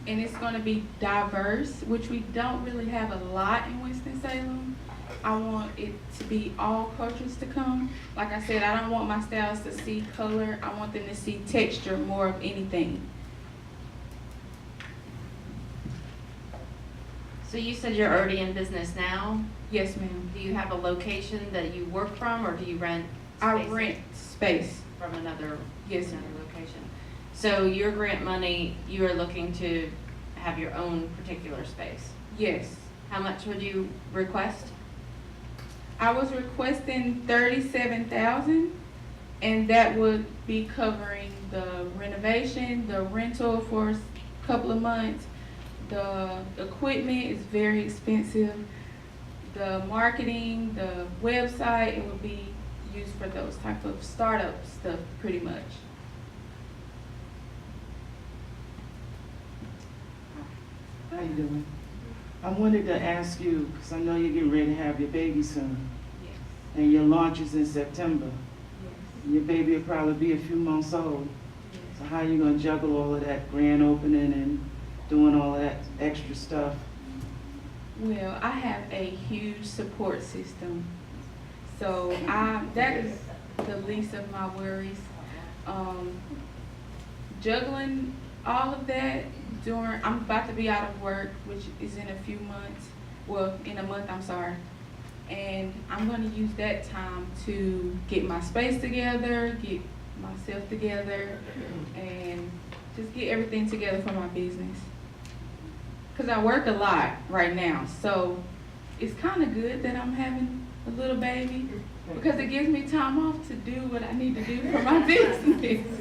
[SPEAKER 14] And it's going to be diverse, which we don't really have a lot in Winston-Salem. I want it to be all cultures to come. Like I said, I don't want my stylists to see color. I want them to see texture more of anything.
[SPEAKER 7] So you said you're already in business now?
[SPEAKER 14] Yes, ma'am.
[SPEAKER 7] Do you have a location that you work from, or do you rent
[SPEAKER 14] I
[SPEAKER 7] space
[SPEAKER 14] rent space.
[SPEAKER 7] from another,
[SPEAKER 14] Yes,
[SPEAKER 7] another
[SPEAKER 14] ma'am.
[SPEAKER 7] location? So your grant money, you are looking to have your own particular space.
[SPEAKER 14] Yes.
[SPEAKER 7] How much would you request?
[SPEAKER 14] I was requesting $37,000, and that would be covering the renovation, the rental for a couple of months. The equipment is very expensive. The marketing, the website, it would be used for those type of startup stuff pretty much.
[SPEAKER 4] How you doing? I wanted to ask you, because I know you're getting ready to have your baby soon,
[SPEAKER 14] Yes.
[SPEAKER 4] and your launch is in September.
[SPEAKER 14] Yes.
[SPEAKER 4] Your baby will probably be a few months old.
[SPEAKER 14] Yes.
[SPEAKER 4] So how you gonna juggle all of that grand opening and doing all that extra stuff?
[SPEAKER 14] Well, I have a huge support system, so that is the least of my worries. Juggling all of that I'm about to be out of work, which is in a few months. Well, in a month, I'm sorry. And I'm going to use that time to get my space together, get myself together, and just get everything together for my business. Because I work a lot right now, so it's kind of good that I'm having a little baby because it gives me time off to do what I need to do for my business.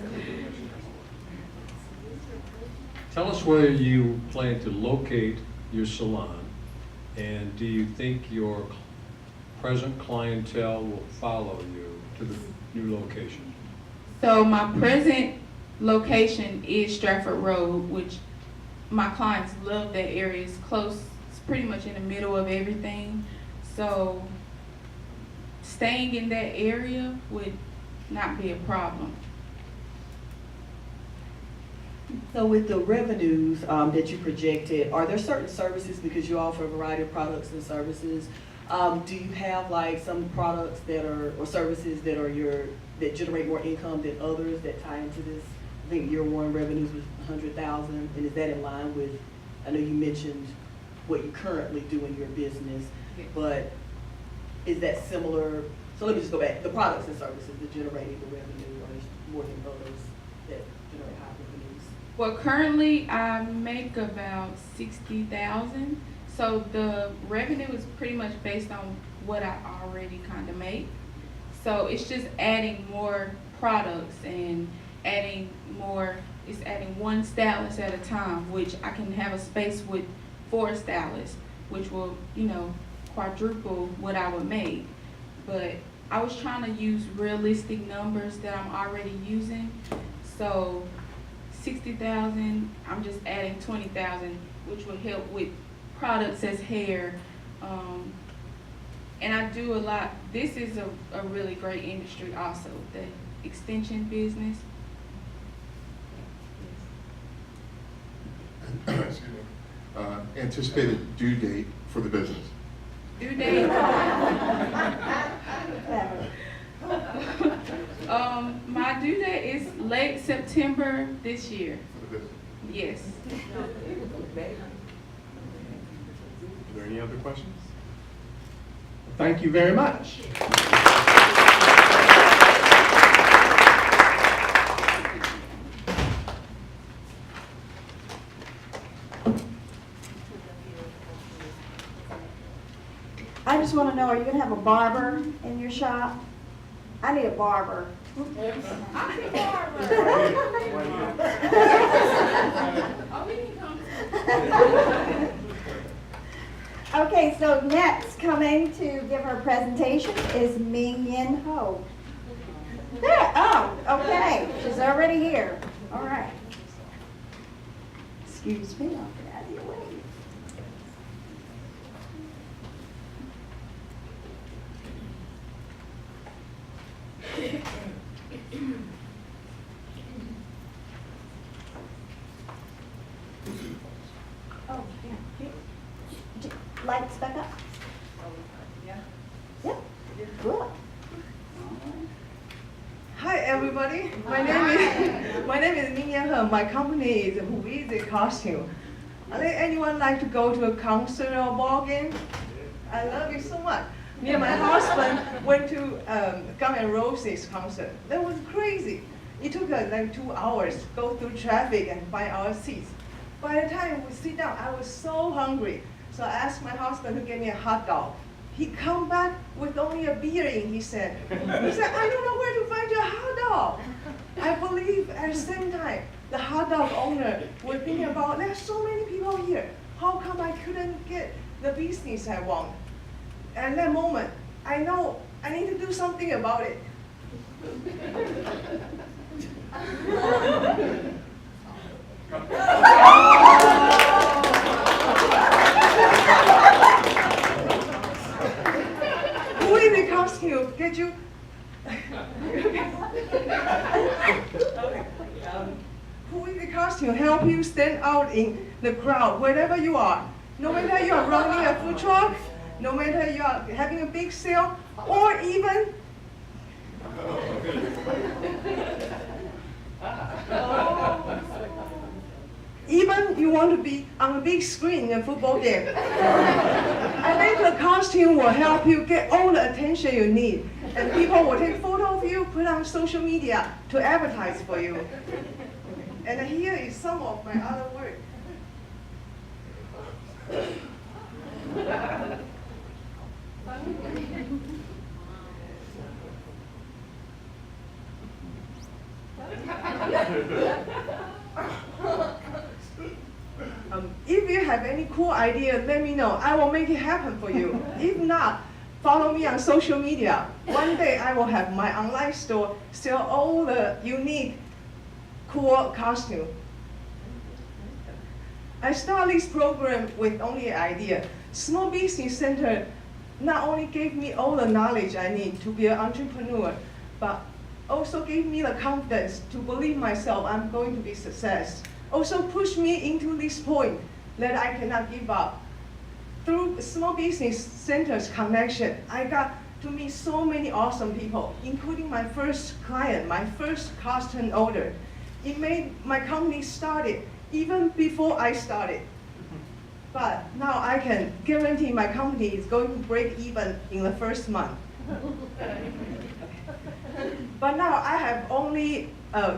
[SPEAKER 6] Tell us where you plan to locate your salon, and do you think your present clientele will follow you to the new location?
[SPEAKER 14] So my present location is Stratford Road, which my clients love that area. It's close, it's pretty much in the middle of everything. So staying in that area would not be a problem.
[SPEAKER 9] So with the revenues that you projected, are there certain services, because you offer a variety of products and services, do you have like some products that are, or services that are that generate more income than others that tie into this? I think year one revenues was $100,000, and is that in line with, I know you mentioned what you currently do in your business, but is that similar? So let me just go back, the products and services that generating the revenue are more than others that generate high revenues?
[SPEAKER 14] Well, currently I make about $60,000. So the revenue is pretty much based on what I already kind of make. So it's just adding more products and adding more, it's adding one stylist at a time, which I can have a space with 4 stylists, which will, you know, quadruple what I would make. But I was trying to use realistic numbers that I'm already using. So 60,000, I'm just adding 20,000, which will help with products as hair. And I do a lot, this is a really great industry also, the extension business.
[SPEAKER 12] Excuse me. Anticipated due date for the business.
[SPEAKER 14] Due date? My due date is late September this year.
[SPEAKER 12] For the business.
[SPEAKER 14] Yes.
[SPEAKER 1] Are there any other questions? Thank you very much.
[SPEAKER 3] I just want to know, are you going to have a barber in your shop? I need a barber.
[SPEAKER 14] I'm the barber. Oh, we can come.
[SPEAKER 3] Okay, so next coming to give her presentation is Ming Yin Ho. There, oh, okay, she's already here. All right. Excuse me, I'll get out of your way. Oh, yeah. Lights back up. Yeah. Good.
[SPEAKER 15] Hi everybody, my name is Ming Yan He. My company is Huizi Costume. I think anyone like to go to a concert or ball game? I love you so much. Me and my husband went to Guns N' Roses concert. That was crazy. It took us like 2 hours to go through traffic and find our seats. By the time we sit down, I was so hungry. So I asked my husband to get me a hot dog. He come back with only a beer in his hand. He said, I don't know where to find your hot dog. I believe at the same time, the hot dog owner was thinking about, there's so many people here. How come I couldn't get the business I want? And that moment, I know I need to do something about it. Who is the costume? Get you? Who in the costume help you stand out in the crowd wherever you are? No matter you are running a food truck, no matter you are having a big sale, or even even you want to be on a big screen in a football game. I think the costume will help you get all the attention you need. And people will take photo of you, put on social media to advertise for you. And here is some of my other work. If you have any cool idea, let me know. I will make it happen for you. If not, follow me on social media. One day I will have my online store sell all the unique, cool costume. I started this program with only an idea. Small Business Center not only gave me all the knowledge I need to be an entrepreneur, but also gave me the confidence to believe myself I'm going to be success. Also pushed me into this point that I cannot give up. Through Small Business Center's connection, I got to meet so many awesome people, including my first client, my first costume order. It made my company started even before I started. But now I can guarantee my company is going to break even in the first month. But now I have only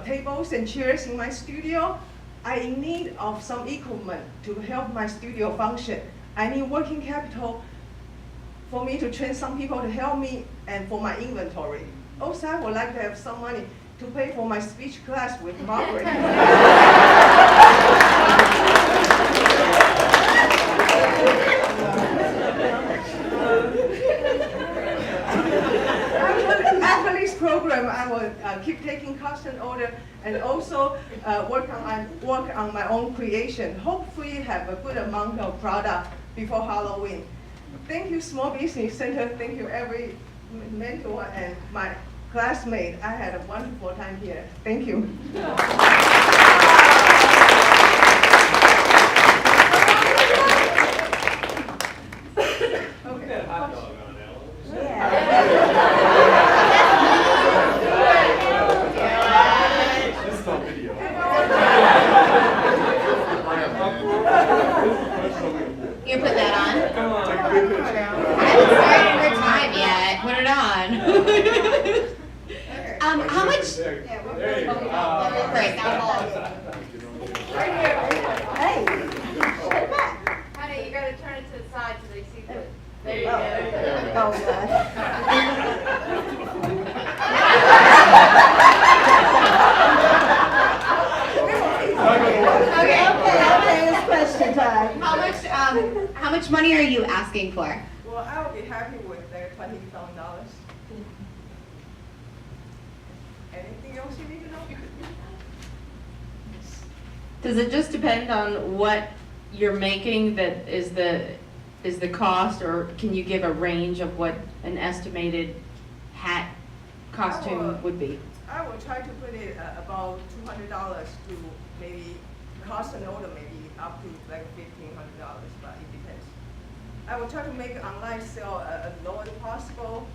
[SPEAKER 15] tables and chairs in my studio. I'm in need of some equipment to help my studio function. I need working capital for me to train some people to help me and for my inventory. Also, I would like to have some money to pay for my speech class with Margaret. After this program, I will keep taking custom order and also work on my own creation. Hopefully, have a good amount of product before Halloween. Thank you, Small Business Center. Thank you, every mentor and my classmate. I had a wonderful time here. Thank you.
[SPEAKER 1] This is on video.
[SPEAKER 7] You put that on?
[SPEAKER 1] Take a good picture.
[SPEAKER 7] I haven't started her time yet. Put it on. How much? Great, that holds.
[SPEAKER 3] Hey, stay back.
[SPEAKER 7] Honey, you gotta turn it to the side so they see the. There you
[SPEAKER 3] Oh, God. Okay, it's question time.
[SPEAKER 7] How much money are you asking for?
[SPEAKER 15] Well, I will be happy with $20,000. Anything else you need to know?
[SPEAKER 7] Does it just depend on what you're making that is the cost, or can you give a range of what an estimated hat costume would be?
[SPEAKER 15] I will try to put it about $200 to maybe cost an order maybe up to like $1,500, but it depends. I will try to make online sale as low as possible,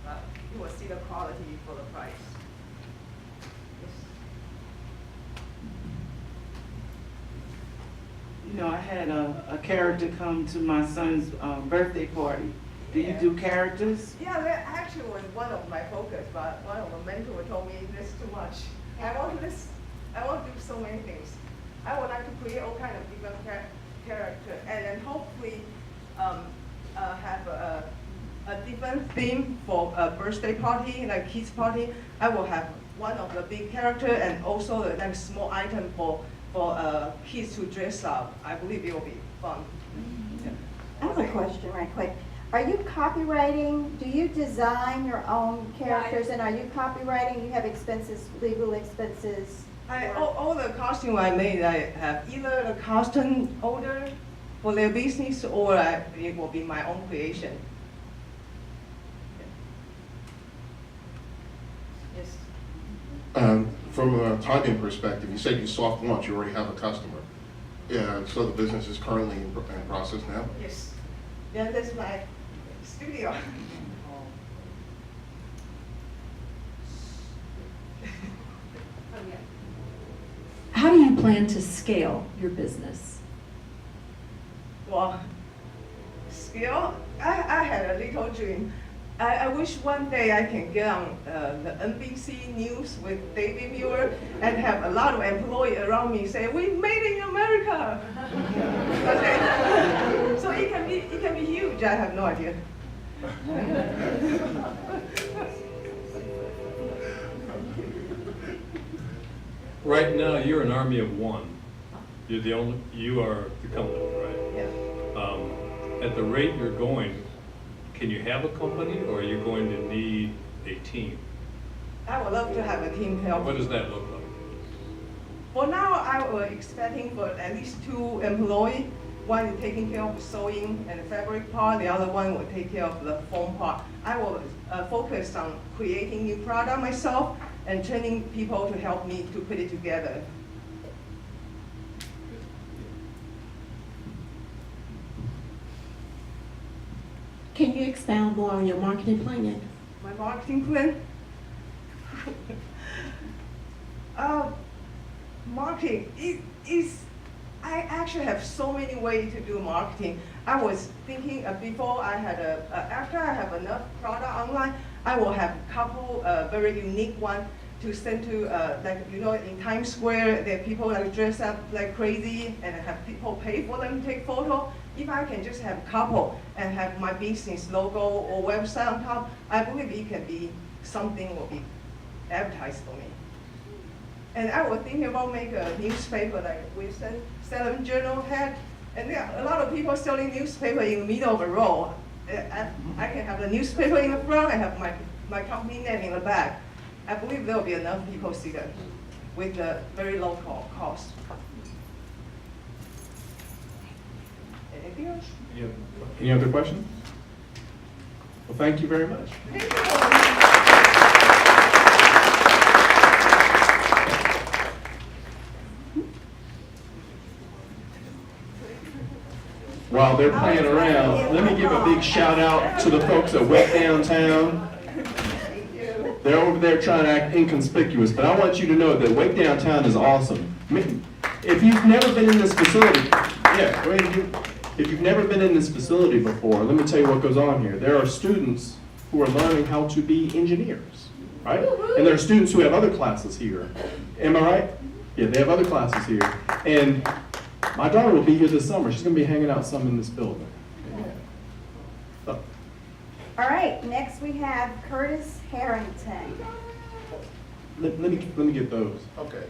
[SPEAKER 15] but you will see the quality for the price.
[SPEAKER 4] You know, I had a character come to my son's birthday party. Do you do characters?
[SPEAKER 15] Yeah, that actually was one of my focus, but one of the mentors told me this is too much. I want to do so many things. I would like to create all kind of different character, and then hopefully have a different theme for a birthday party, like kids party. I will have one of the big character and also like small item for kids to dress up. I believe it will be fun. Yeah.
[SPEAKER 3] I have a question right quick. Are you copywriting? Do you design your own characters, and are you copywriting? You have expenses, legal expenses?
[SPEAKER 15] All the costume I made, I have either a custom order for their business or it will be my own creation. Yes.
[SPEAKER 12] From a timing perspective, you said you soft launch, you already have a customer. Yeah, so the business is currently in process now?
[SPEAKER 15] Yes. Yeah, that's my studio.
[SPEAKER 2] How do you plan to scale your business?
[SPEAKER 15] Well, skill, I had a little dream. I wish one day I can get on the NBC News with David Muir and have a lot of employees around me say, "We made it in America." Okay. So it can be huge. I have no idea.
[SPEAKER 6] Right now, you're an army of one. You are the company, right?
[SPEAKER 15] Yeah.
[SPEAKER 6] At the rate you're going, can you have a company, or are you going to need a team?
[SPEAKER 15] I would love to have a team help.
[SPEAKER 6] What does that look like?
[SPEAKER 15] For now, I was expecting for at least 2 employees. One is taking care of the sewing and the fabric part, the other one will take care of the foam part. I will focus on creating new product myself and training people to help me to put it together.
[SPEAKER 13] Can you expound more on your marketing plan?
[SPEAKER 15] My marketing plan? Marketing I actually have so many ways to do marketing. I was thinking before after I have enough product online, I will have a couple very unique one to send to in Times Square, there are people like dress up like crazy and have people pay for them to take photo. If I can just have a couple and have my business logo or website on top, I believe it can be something will be advertise for me. And I was thinking about make a newspaper like we said, Salem Journal had, and there are a lot of people selling newspaper in the middle of the road. I can have the newspaper in the front, I have my company name in the back. I believe there will be enough people see that with the very low cost. Anything else?
[SPEAKER 1] Any other questions? Well, thank you very much.
[SPEAKER 15] Thank you.
[SPEAKER 1] While they're playing around, let me give a big shout out to the folks at Wet Downtown. They're over there trying to act inconspicuous, but I want you to know that Wake Downtown is awesome. If you've never been in this facility, yeah, go ahead and do. If you've never been in this facility before, let me tell you what goes on here. There are students who are learning how to be engineers, right? And there are students who have other classes here. Am I right? Yeah, they have other classes here. And my daughter will be here this summer. She's going to be hanging out some in this building. So.
[SPEAKER 3] All right, next we have Curtis Harrington.
[SPEAKER 1] Let me get those.
[SPEAKER 12] Okay.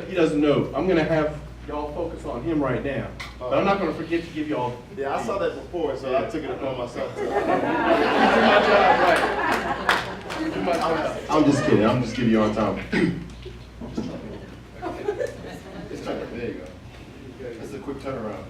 [SPEAKER 1] He doesn't know. I'm going to have y'all focus on him right now. But I'm not going to forget to give y'all.
[SPEAKER 12] Yeah, I saw that before, so I took it upon myself. I'm just kidding. I'm just giving you on time. There you go. That's a quick turnaround.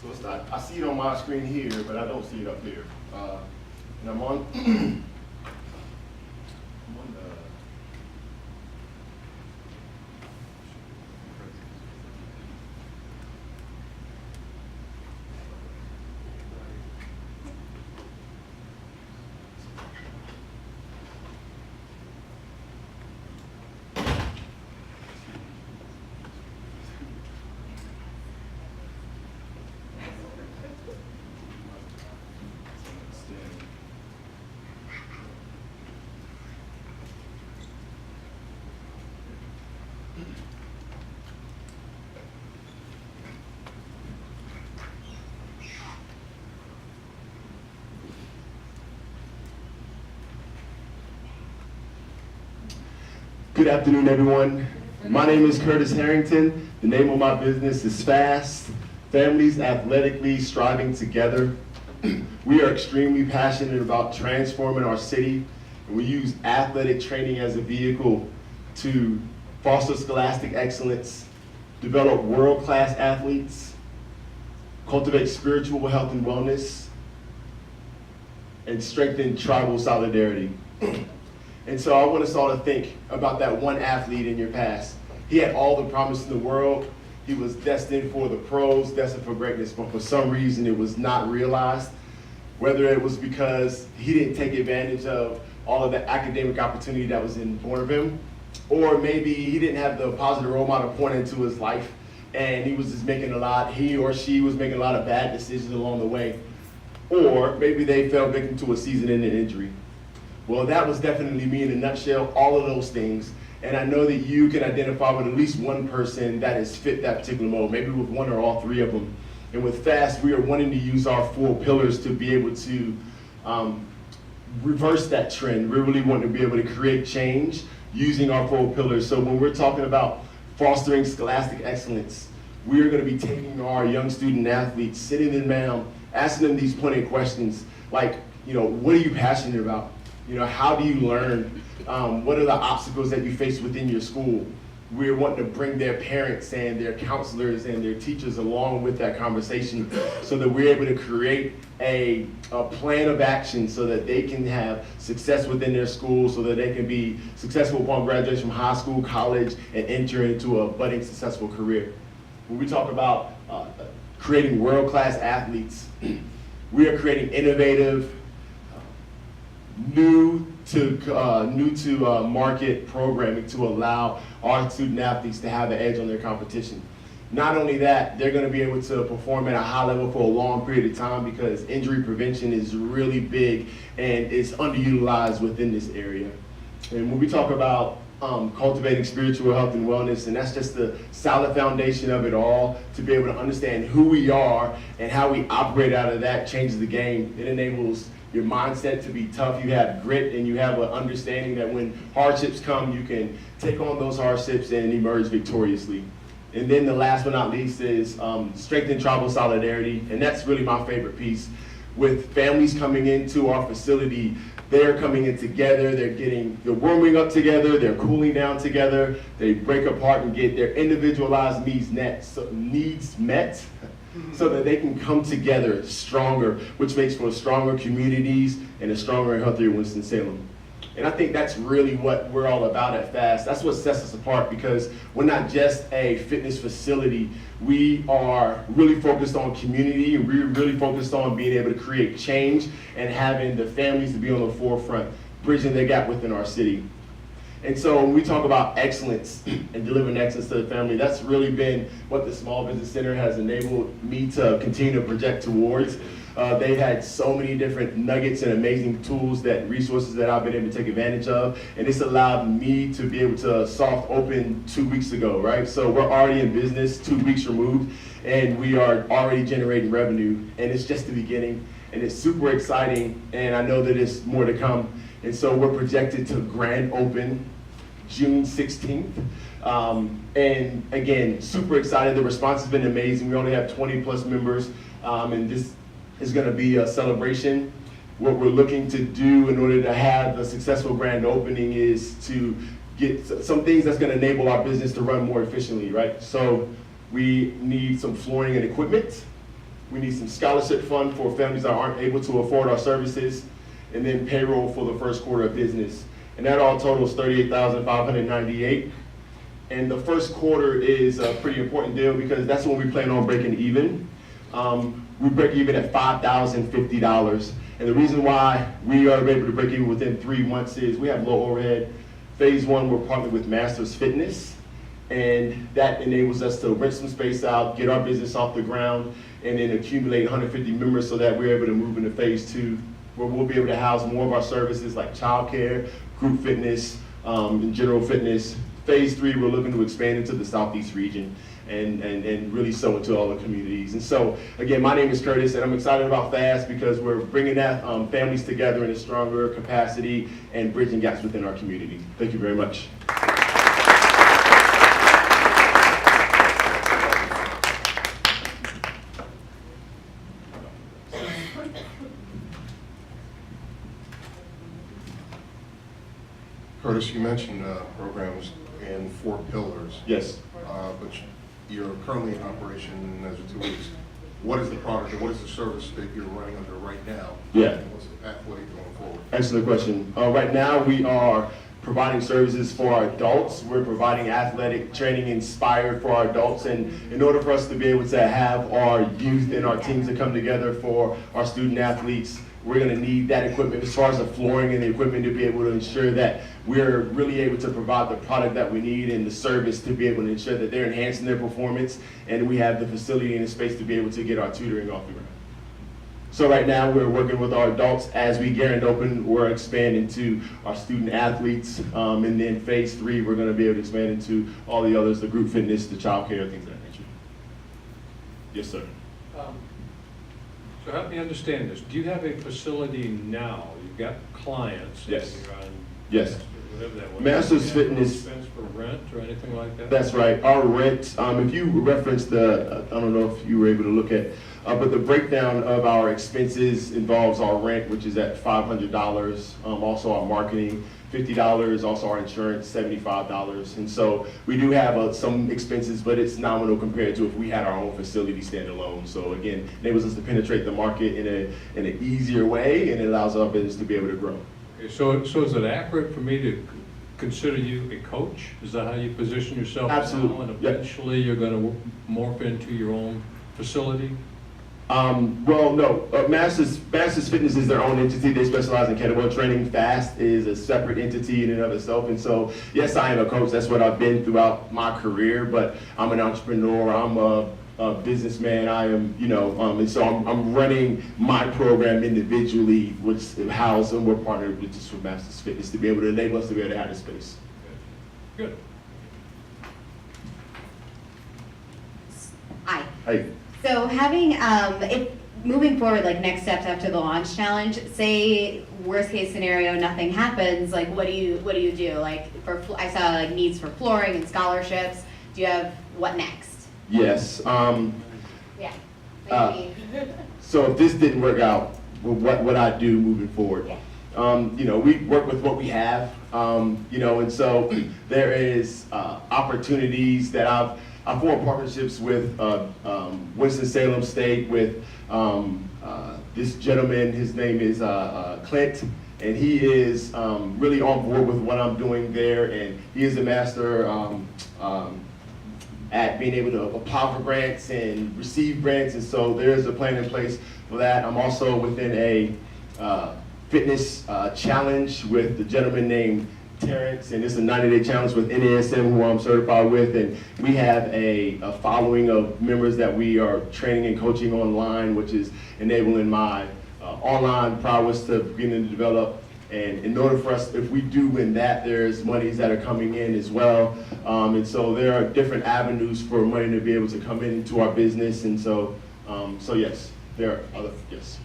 [SPEAKER 12] So it's not, I see it on my screen here, but I don't see it up there. And I'm on, I'm on the, Good afternoon, everyone. My name is Curtis Harrington. The name of my business is FAST, Families Athletically Striving Together. We are extremely passionate about transforming our city, and we use athletic training as a vehicle to foster scholastic excellence, develop world-class athletes, cultivate spiritual health and wellness, and strengthen tribal solidarity. And so I want us all to think about that one athlete in your past. He had all the promise in the world. He was destined for the pros, destined for greatness, but for some reason it was not realized. Whether it was because he didn't take advantage of all of the academic opportunity that was in front of him, or maybe he didn't have the positive role model point into his life, and he was just making he or she was making a lot of bad decisions along the way. Or maybe they fell victim to a season-ending injury. Well, that was definitely me in a nutshell, all of those things. And I know that you can identify with at least one person that has fit that particular mold, maybe with one or all three of them. And with FAST, we are wanting to use our 4 pillars to be able to reverse that trend. We really want to be able to create change using our 4 pillars. So when we're talking about fostering scholastic excellence, we are going to be taking our young student athletes, sitting them down, asking them these pointed questions like, what are you passionate about? How do you learn? What are the obstacles that you face within your school? We're wanting to bring their parents and their counselors and their teachers along with that conversation so that we're able to create a plan of action so that they can have success within their school, so that they can be successful upon graduation from high school, college, and enter into a budding successful career. When we talk about creating world-class athletes, we are creating innovative, new to market programming to allow our student athletes to have the edge on their competition. Not only that, they're going to be able to perform at a high level for a long period of time because injury prevention is really big and it's underutilized within this area. And when we talk about cultivating spiritual health and wellness, and that's just the solid foundation of it all, to be able to understand who we are and how we operate out of that changes the game. It enables your mindset to be tough. You have grit and you have an understanding that when hardships come, you can take on those hardships and emerge victoriously. And then the last but not least is strengthen tribal solidarity, and that's really my favorite piece. With families coming into our facility, they're coming in together, they're warming up together, they're cooling down together, they break apart and get their individualized needs met so that they can come together stronger, which makes for stronger communities and a stronger and healthier Winston-Salem. And I think that's really what we're all about at FAST. That's what sets us apart because we're not just a fitness facility. We are really focused on community and we're really focused on being able to create change and having the families to be on the forefront, bridging the gap within our city. And so when we talk about excellence and delivering excellence to the family, that's really been what the Small Business Center has enabled me to continue to project towards. They've had so many different nuggets and amazing tools, resources that I've been able to take advantage of, and it's allowed me to be able to soft open 2 weeks ago, right? So we're already in business 2 weeks removed, and we are already generating revenue, and it's just the beginning, and it's super exciting, and I know that there's more to come, and so we're projected to grand open June 16th. And again, super excited. The response has been amazing. We only have 20 plus members, and this is going to be a celebration. What we're looking to do in order to have a successful grand opening is to get some things that's going to enable our business to run more efficiently, right? So we need some flooring and equipment. We need some scholarship fund for families that aren't able to afford our services, and then payroll for the first quarter of business. And that all totals $38,598. And the first quarter is a pretty important deal because that's when we plan on breaking even. We break even at $5,050. And the reason why we are able to break even within 3 months is we have low overhead. Phase one, we're partnered with Masters Fitness, and that enables us to rent some space out, get our business off the ground, and then accumulate 150 members so that we're able to move into phase two, where we'll be able to house more of our services like childcare, group fitness, and general fitness. Phase three, we're looking to expand into the Southeast region and really sow into all the communities. And so, again, my name is Curtis, and I'm excited about FAST because we're bringing that families together in a stronger capacity and bridging gaps within our community. Thank you very much.
[SPEAKER 16] Curtis, you mentioned programs in 4 pillars.
[SPEAKER 12] Yes.
[SPEAKER 16] But you're currently in operation as of 2 weeks. What is the product and what is the service that you're running under right now?
[SPEAKER 12] Yeah.
[SPEAKER 16] And what's the pathway going forward?
[SPEAKER 12] Excellent question. Right now we are providing services for our adults. We're providing athletic training inspired for our adults. And in order for us to be able to have our youth and our teams to come together for our student athletes, we're going to need that equipment as far as the flooring and the equipment to be able to ensure that we're really able to provide the product that we need and the service to be able to ensure that they're enhancing their performance, and we have the facility and the space to be able to get our tutoring off the ground. So right now we're working with our adults. As we grand open, we're expanding to our student athletes, and then phase three, we're going to be able to expand into all the others, the group fitness, the child care, things of that nature. Yes, sir.
[SPEAKER 6] So help me understand this. Do you have a facility now? You've got clients.
[SPEAKER 12] Yes.
[SPEAKER 6] And you're on
[SPEAKER 12] Yes.
[SPEAKER 6] whatever that was.
[SPEAKER 12] Masters
[SPEAKER 6] Do you have no
[SPEAKER 12] Fitness.
[SPEAKER 6] expense for rent or anything like that?
[SPEAKER 12] That's right. Our rent, if you reference I don't know if you were able to look at, but the breakdown of our expenses involves our rent, which is at $500, also our marketing, $50, also our insurance, $75. And so we do have some expenses, but it's nominal compared to if we had our own facility standalone. So again, it enables us to penetrate the market in an easier way, and it allows our business to be able to grow.
[SPEAKER 6] Okay, so is it accurate for me to consider you a coach? Is that how you position yourself?
[SPEAKER 12] Absolutely.
[SPEAKER 6] Now, and
[SPEAKER 12] Yep.
[SPEAKER 6] eventually you're going to morph into your own facility?
[SPEAKER 12] Well, no, Masters Fitness is their own entity. They specialize in kettlebell training. Fast is a separate entity in and of itself. And so, yes, I am a coach. That's what I've been throughout my career, but I'm an entrepreneur. I'm a businessman. I am, and so I'm running my program individually, which house, and we're partnered with just with Masters Fitness to be able to enable us to be able to have this space.
[SPEAKER 6] Good.
[SPEAKER 11] Hi.
[SPEAKER 12] Hey.
[SPEAKER 11] So having, if, moving forward, like next steps after the launch challenge, say worst case scenario, nothing happens, like what do you do? Like I saw like needs for flooring and scholarships. Do you have what next?
[SPEAKER 12] Yes.
[SPEAKER 11] Yeah.
[SPEAKER 12] So if this didn't work out, what would I do moving forward?
[SPEAKER 11] Yeah.
[SPEAKER 12] We work with what we have, and so there is opportunities that I formed partnerships with Winston-Salem State with this gentleman. His name is Clint, and he is really on board with what I'm doing there, and he is a master at being able to apply for grants and receive grants, and so there is a plan in place for that. I'm also within a fitness challenge with the gentleman named Terrence, and it's a 90-day challenge with NASM, who I'm certified with, and we have a following of members that we are training and coaching online, which is enabling my online prowess to begin to develop. And in order for us, if we do win that, there's monies that are coming in as well. And so there are different avenues for money to be able to come into our business. And so, yes, there are other, yes.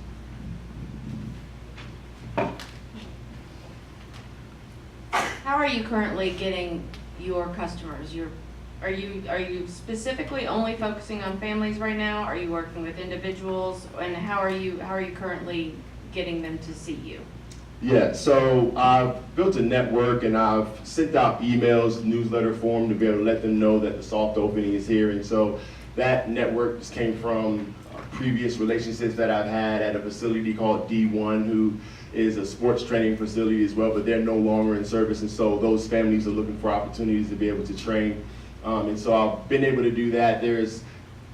[SPEAKER 7] How are you currently getting your customers? Are you specifically only focusing on families right now? Are you working with individuals? And how are you currently getting them to see you?
[SPEAKER 12] Yeah, so I've built a network, and I've sent out emails, newsletter form to be able to let them know that the soft opening is here. And so that network just came from previous relationships that I've had at a facility called D1, who is a sports training facility as well, but they're no longer in service. And so those families are looking for opportunities to be able to train. And so I've been able to do that. There's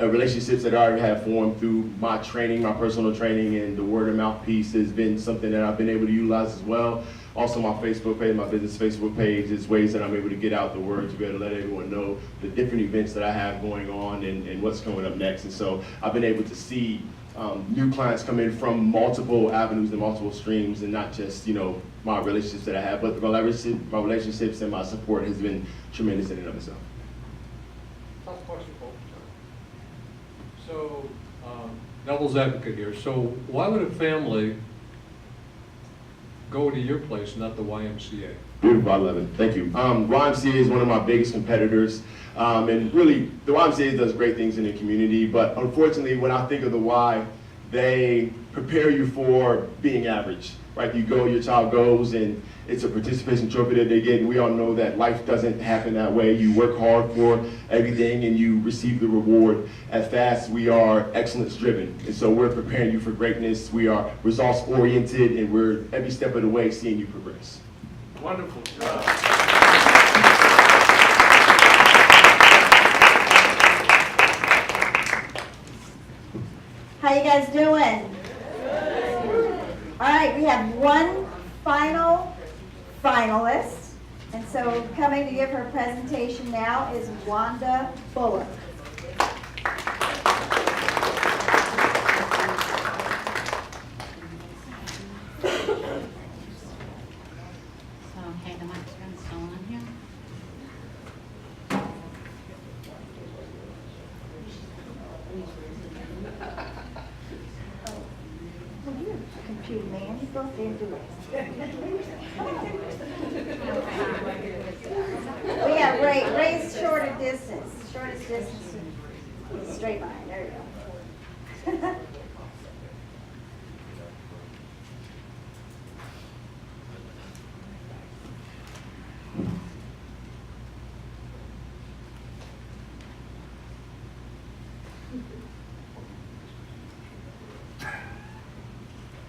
[SPEAKER 12] relationships that I already have formed through my training, my personal training, and the word of mouth piece has been something that I've been able to utilize as well. Also my Facebook page, my business Facebook page, is ways that I'm able to get out the word to be able to let everyone know the different events that I have going on and what's coming up next. And so I've been able to see new clients come in from multiple avenues and multiple streams, and not just, my relationships that I have, but my relationships and my support has been tremendous in and of itself.
[SPEAKER 6] Tough question for So, devil's advocate here. So why would a family go to your place, not the YMCA?
[SPEAKER 12] Beautiful, I love it. Thank you. YMCA is one of my biggest competitors. And really, the YMCA does great things in the community, but unfortunately, when I think of the Y, they prepare you for being average, right? You go, your child goes, and it's a participation trophy that they get, and we all know that life doesn't happen that way. You work hard for everything, and you receive the reward. At FAST, we are excellence driven, and so we're preparing you for greatness. We are results oriented, and we're every step of the way seeing you progress.
[SPEAKER 6] Wonderful job.
[SPEAKER 3] How you guys doing? All right, we have one final finalist. And so coming to give her presentation now is Wanda Bullock.
[SPEAKER 7] Okay, the microphone's still on here.
[SPEAKER 3] Well, you're a computer man. You go up there and do it. We got Ray's shorter distance. Shortest distance is a straight line. There you go.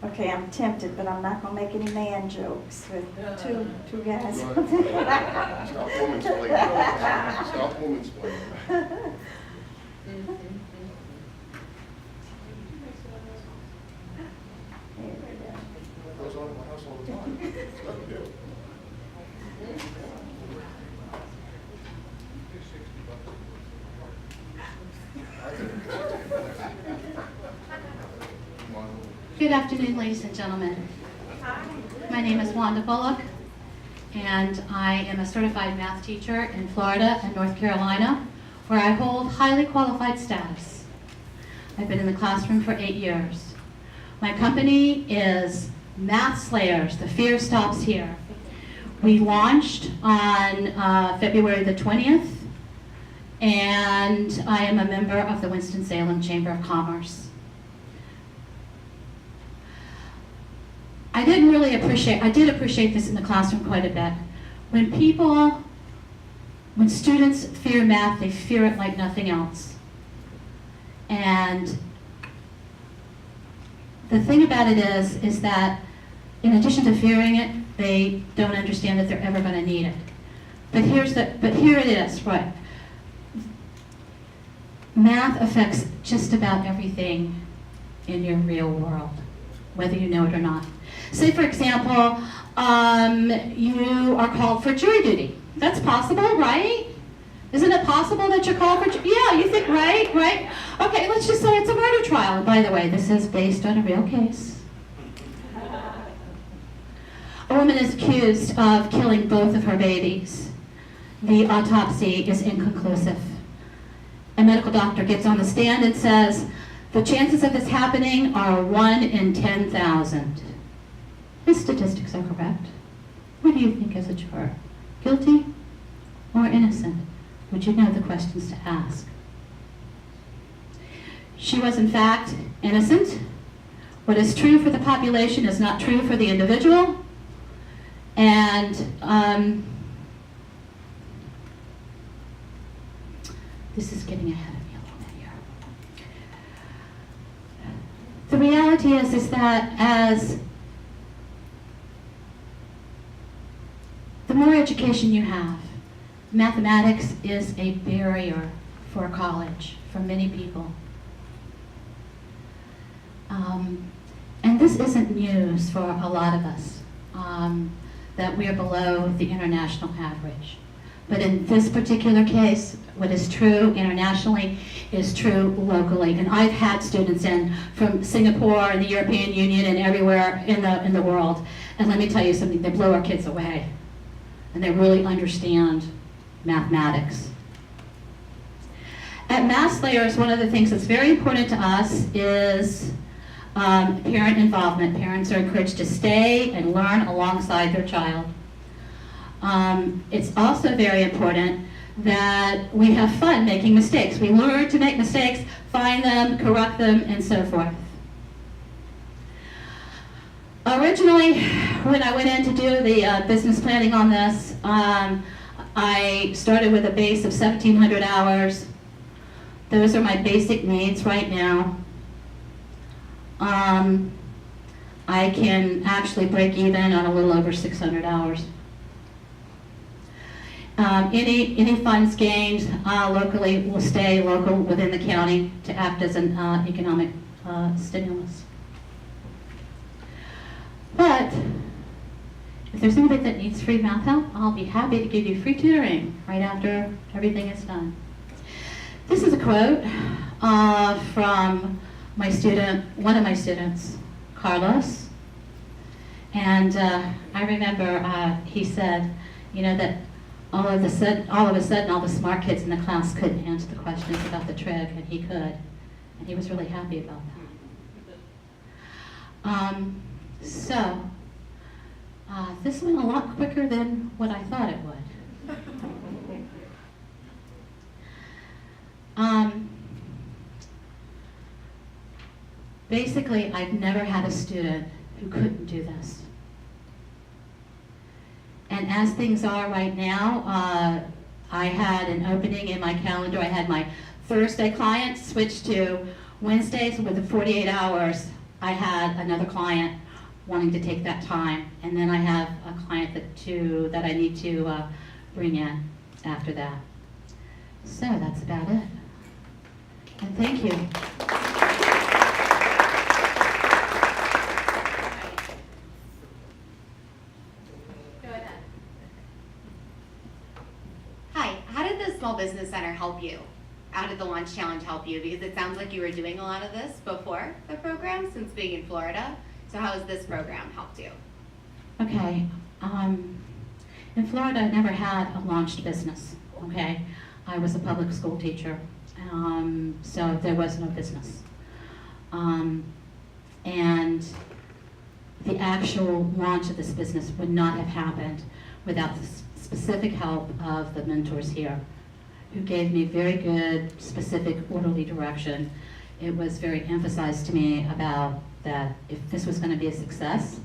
[SPEAKER 3] Okay, I'm tempted, but I'm not gonna make any man jokes with two guys.
[SPEAKER 16] Stop woman's play. Stop woman's play. works all the time.
[SPEAKER 17] Good afternoon, ladies and gentlemen. My name is Wanda Bullock, and I am a certified math teacher in Florida and North Carolina, where I hold highly qualified status. I've been in the classroom for 8 years. My company is Math Slayers. The fear stops here. We launched on February the 20th, and I am a member of the Winston-Salem Chamber of Commerce. I did appreciate this in the classroom quite a bit. When students fear math, they fear it like nothing else. And the thing about it is that in addition to fearing it, they don't understand that they're ever going to need it. But here it is, right? Math affects just about everything in your real world, whether you know it or not. Say, for example, you are called for jury duty. That's possible, right? Isn't it possible that you're called for jury? Yeah, you think, right? Okay, let's just say it's a murder trial. And by the way, this is based on a real case. A woman is accused of killing both of her babies. The autopsy is inconclusive. A medical doctor gets on the stand and says, the chances of this happening are 1 in 10,000. His statistics are correct. What do you think as a juror? Guilty or innocent? Would you know the questions to ask? She was in fact innocent. What is true for the population is not true for the individual. And this is getting ahead of me a little bit here. The reality is that as the more education you have, mathematics is a barrier for college for many people. And this isn't news for a lot of us, that we are below the international average. But in this particular case, what is true internationally is true locally. And I've had students in from Singapore and the European Union and everywhere in the world. And let me tell you something, they blow our kids away. And they really understand mathematics. At Math Slayers, one of the things that's very important to us is parent involvement. Parents are encouraged to stay and learn alongside their child. It's also very important that we have fun making mistakes. We learn to make mistakes, find them, correct them, and so forth. Originally, when I went in to do the business planning on this, I started with a base of 1,700 hours. Those are my basic needs right now. I can actually break even on a little over 600 hours. Any funds gained locally will stay local within the county to act as an economic stimulus. But if there's anybody that needs free math help, I'll be happy to give you free tutoring right after everything is done. This is a quote from my student, one of my students, Carlos. And I remember he said, that all of a sudden, all the smart kids in the class couldn't answer the questions about the trig, and he could. And he was really happy about that. This went a lot quicker than what I thought it would. Basically, I've never had a student who couldn't do this. And as things are right now, I had an opening in my calendar. I had my Thursday client switch to Wednesdays. Within 48 hours, I had another client wanting to take that time. And then I have a client that I need to bring in after that. So that's about it. And thank you.
[SPEAKER 11] Small Business Center help you? How did the Launch Challenge help you? Because it sounds like you were doing a lot of this before the program, since being in Florida. So how has this program helped you?
[SPEAKER 17] Okay, in Florida, I never had a launched business, okay? I was a public school teacher, so there was no business. And the actual launch of this business would not have happened without the specific help of the mentors here, who gave me very good, specific, orderly direction. It was very emphasized to me about that if this was going to be a success,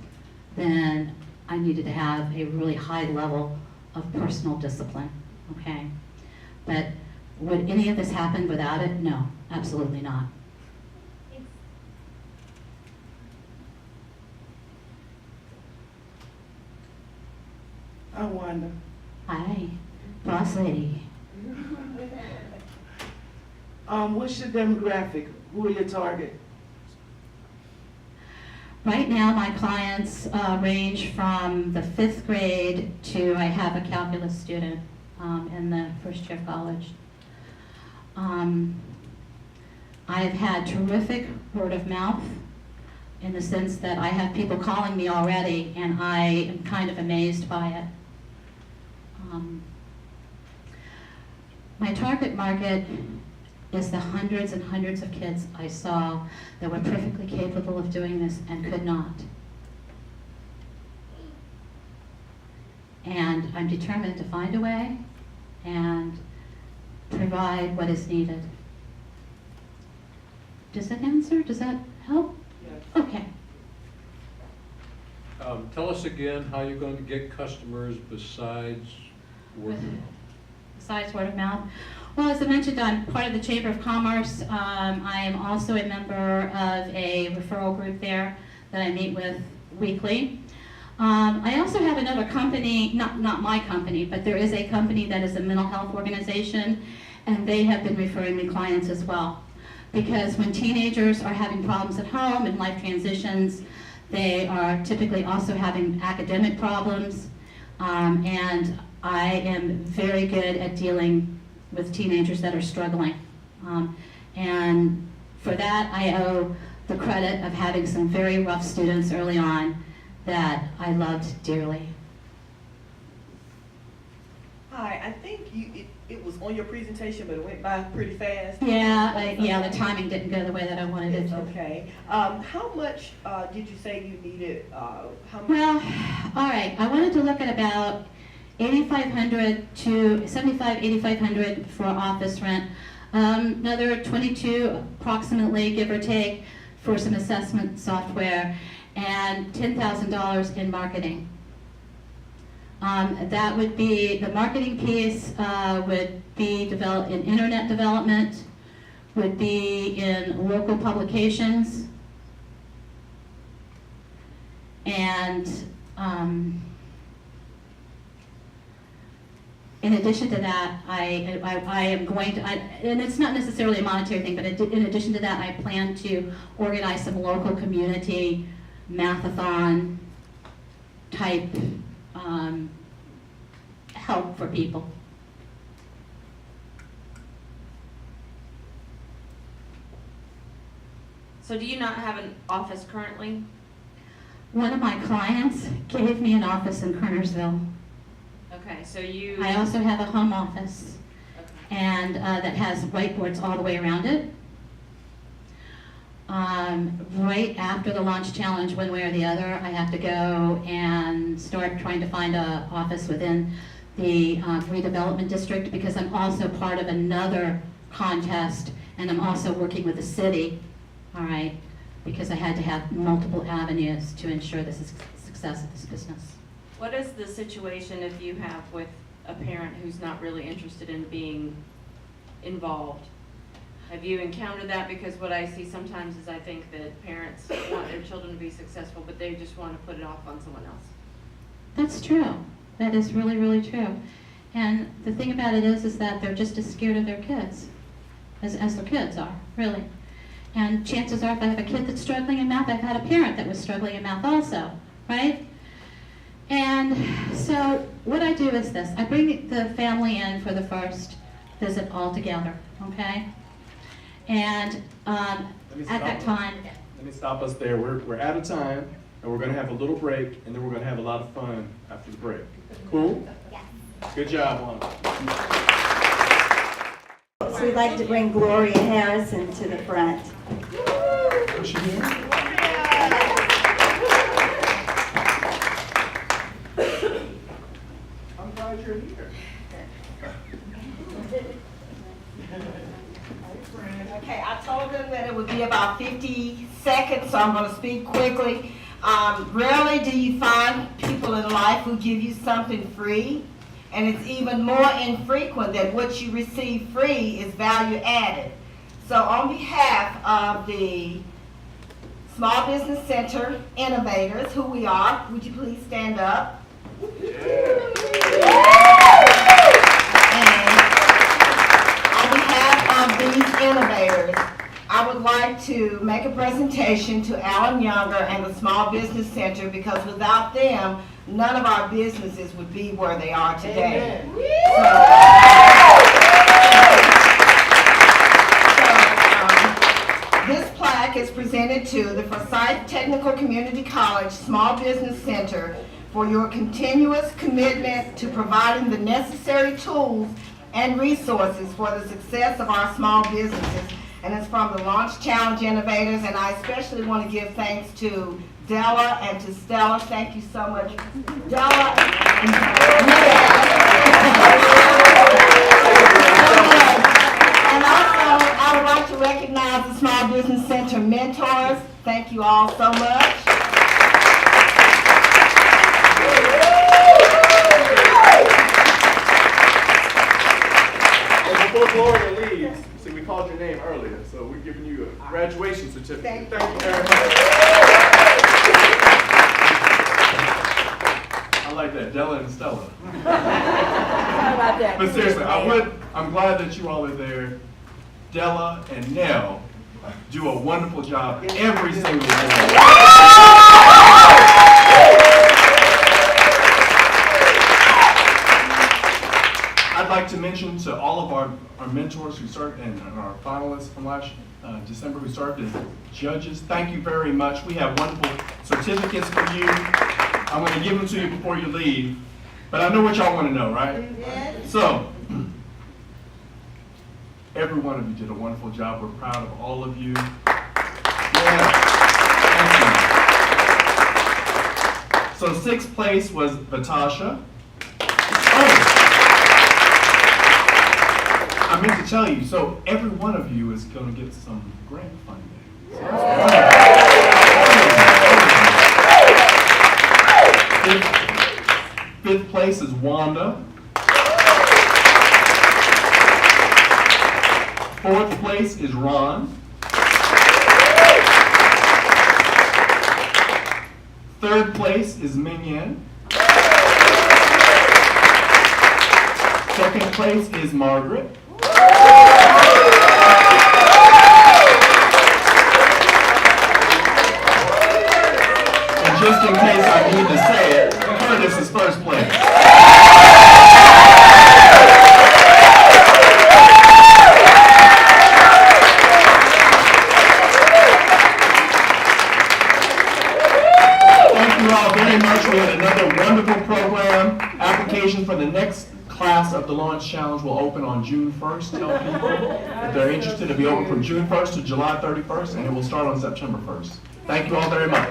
[SPEAKER 17] then I needed to have a really high level of personal discipline, okay? But would any of this happen without it? No, absolutely not.
[SPEAKER 4] I wonder.
[SPEAKER 17] Hi, boss lady.
[SPEAKER 4] What's your demographic? Who are your target?
[SPEAKER 17] Right now, my clients range from the 5th grade to, I have a calculus student in the first year of college. I have had terrific word of mouth in the sense that I have people calling me already, and I am kind of amazed by it. My target market is the hundreds and hundreds of kids I saw that were perfectly capable of doing this and could not. And I'm determined to find a way and provide what is needed. Does that answer? Does that help?
[SPEAKER 4] Yes.
[SPEAKER 17] Okay.
[SPEAKER 6] Tell us again how you're going to get customers besides word of mouth.
[SPEAKER 17] Besides word of mouth. Well, as I mentioned, I'm part of the Chamber of Commerce. I am also a member of a referral group there that I meet with weekly. I also have another company, not my company, but there is a company that is a mental health organization, and they have been referring me clients as well. Because when teenagers are having problems at home and life transitions, they are typically also having academic problems, and I am very good at dealing with teenagers that are struggling. And for that, I owe the credit of having some very rough students early on that I loved dearly.
[SPEAKER 9] Hi, I think it was on your presentation, but it went by pretty fast.
[SPEAKER 17] Yeah, the timing didn't go the way that I wanted it
[SPEAKER 9] It's
[SPEAKER 17] to.
[SPEAKER 9] okay. How much did you say you needed? How much?
[SPEAKER 17] Well, all right, I wanted to look at about 8,500 to 8,500 for office rent. Another 22 approximately, give or take, for some assessment software, and $10,000 in marketing. That would be, the marketing piece would be in internet development, would be in local publications, and in addition to that, I am going to, and it's not necessarily a monetary thing, but in addition to that, I plan to organize some local community math-a-thon type help for people.
[SPEAKER 7] So do you not have an office currently?
[SPEAKER 17] One of my clients gave me an office in Kernersville.
[SPEAKER 7] Okay, so you...
[SPEAKER 17] I also have a home office,
[SPEAKER 7] Okay.
[SPEAKER 17] and that has whiteboards all the way around it. Right after the launch challenge, one way or the other, I have to go and start trying to find an office within the redevelopment district, because I'm also part of another contest, and I'm also working with the city, all right, because I had to have multiple avenues to ensure the success of this business.
[SPEAKER 7] What is the situation if you have with a parent who's not really interested in being involved? Have you encountered that? Because what I see sometimes is I think that parents want their children to be successful, but they just want to put it off on someone else.
[SPEAKER 17] That's true. That is really, really true. And the thing about it is that they're just as scared of their kids as their kids are, really. And chances are, if I have a kid that's struggling in math, I've had a parent that was struggling in math also, right? And so what I do is this. I bring the family in for the first visit altogether, okay? And at that time,
[SPEAKER 1] Let me stop us there. We're out of time, and we're gonna have a little break, and then we're gonna have a lot of fun after the break. Cool?
[SPEAKER 3] Yes.
[SPEAKER 1] Good job, Wanda.
[SPEAKER 3] So we'd like to bring Gloria Harrison to the front.
[SPEAKER 1] Where's she here? I'm glad you're here.
[SPEAKER 18] Okay, I told them that it would be about 50 seconds, so I'm going to speak quickly. Rarely do you find people in life who give you something free, and it's even more infrequent that what you receive free is value added. So on behalf of the Small Business Center Innovators, who we are, would you please stand up? On behalf of these innovators, I would like to make a presentation to Alan Younger and the Small Business Center, because without them, none of our businesses would be where they are today. This plaque is presented to the Forsyth Technical Community College Small Business Center for your continuous commitment to providing the necessary tools and resources for the success of our small businesses. And it's from the Launch Challenge Innovators, and I especially want to give thanks to Della and to Stella. Thank you so much, Della. And also, I would like to recognize the Small Business Center mentors. Thank you all so much.
[SPEAKER 1] And before Gloria leaves, see, we called your name earlier, so we're giving you a graduation certificate. Thank you very much. I like that, Della and Stella. But seriously, I'm glad that you all are there. Della and Nell do a wonderful job every single day. I'd like to mention to all of our mentors who served and our finalists from last December who served as judges, thank you very much. We have wonderful certificates for you. I'm going to give them to you before you leave, but I know what y'all want to know, right? Yes. So, every one of you did a wonderful job. We're proud of all of you. Yeah. So 6th place was Batasha. I meant to tell you, so every one of you is going to get some grant funding. Fifth place is Wanda. 4th place is Ron. 3rd place is Mingyan. 2nd place is Margaret. And just in case I need to say it, Curtis is 1st place. Thank you all very much. We had another wonderful program. Application for the next class of the Launch Challenge will open on June 1st. Tell people if they're interested to be open from June 1st to July 31st, and it will start on September 1st. Thank you all very much.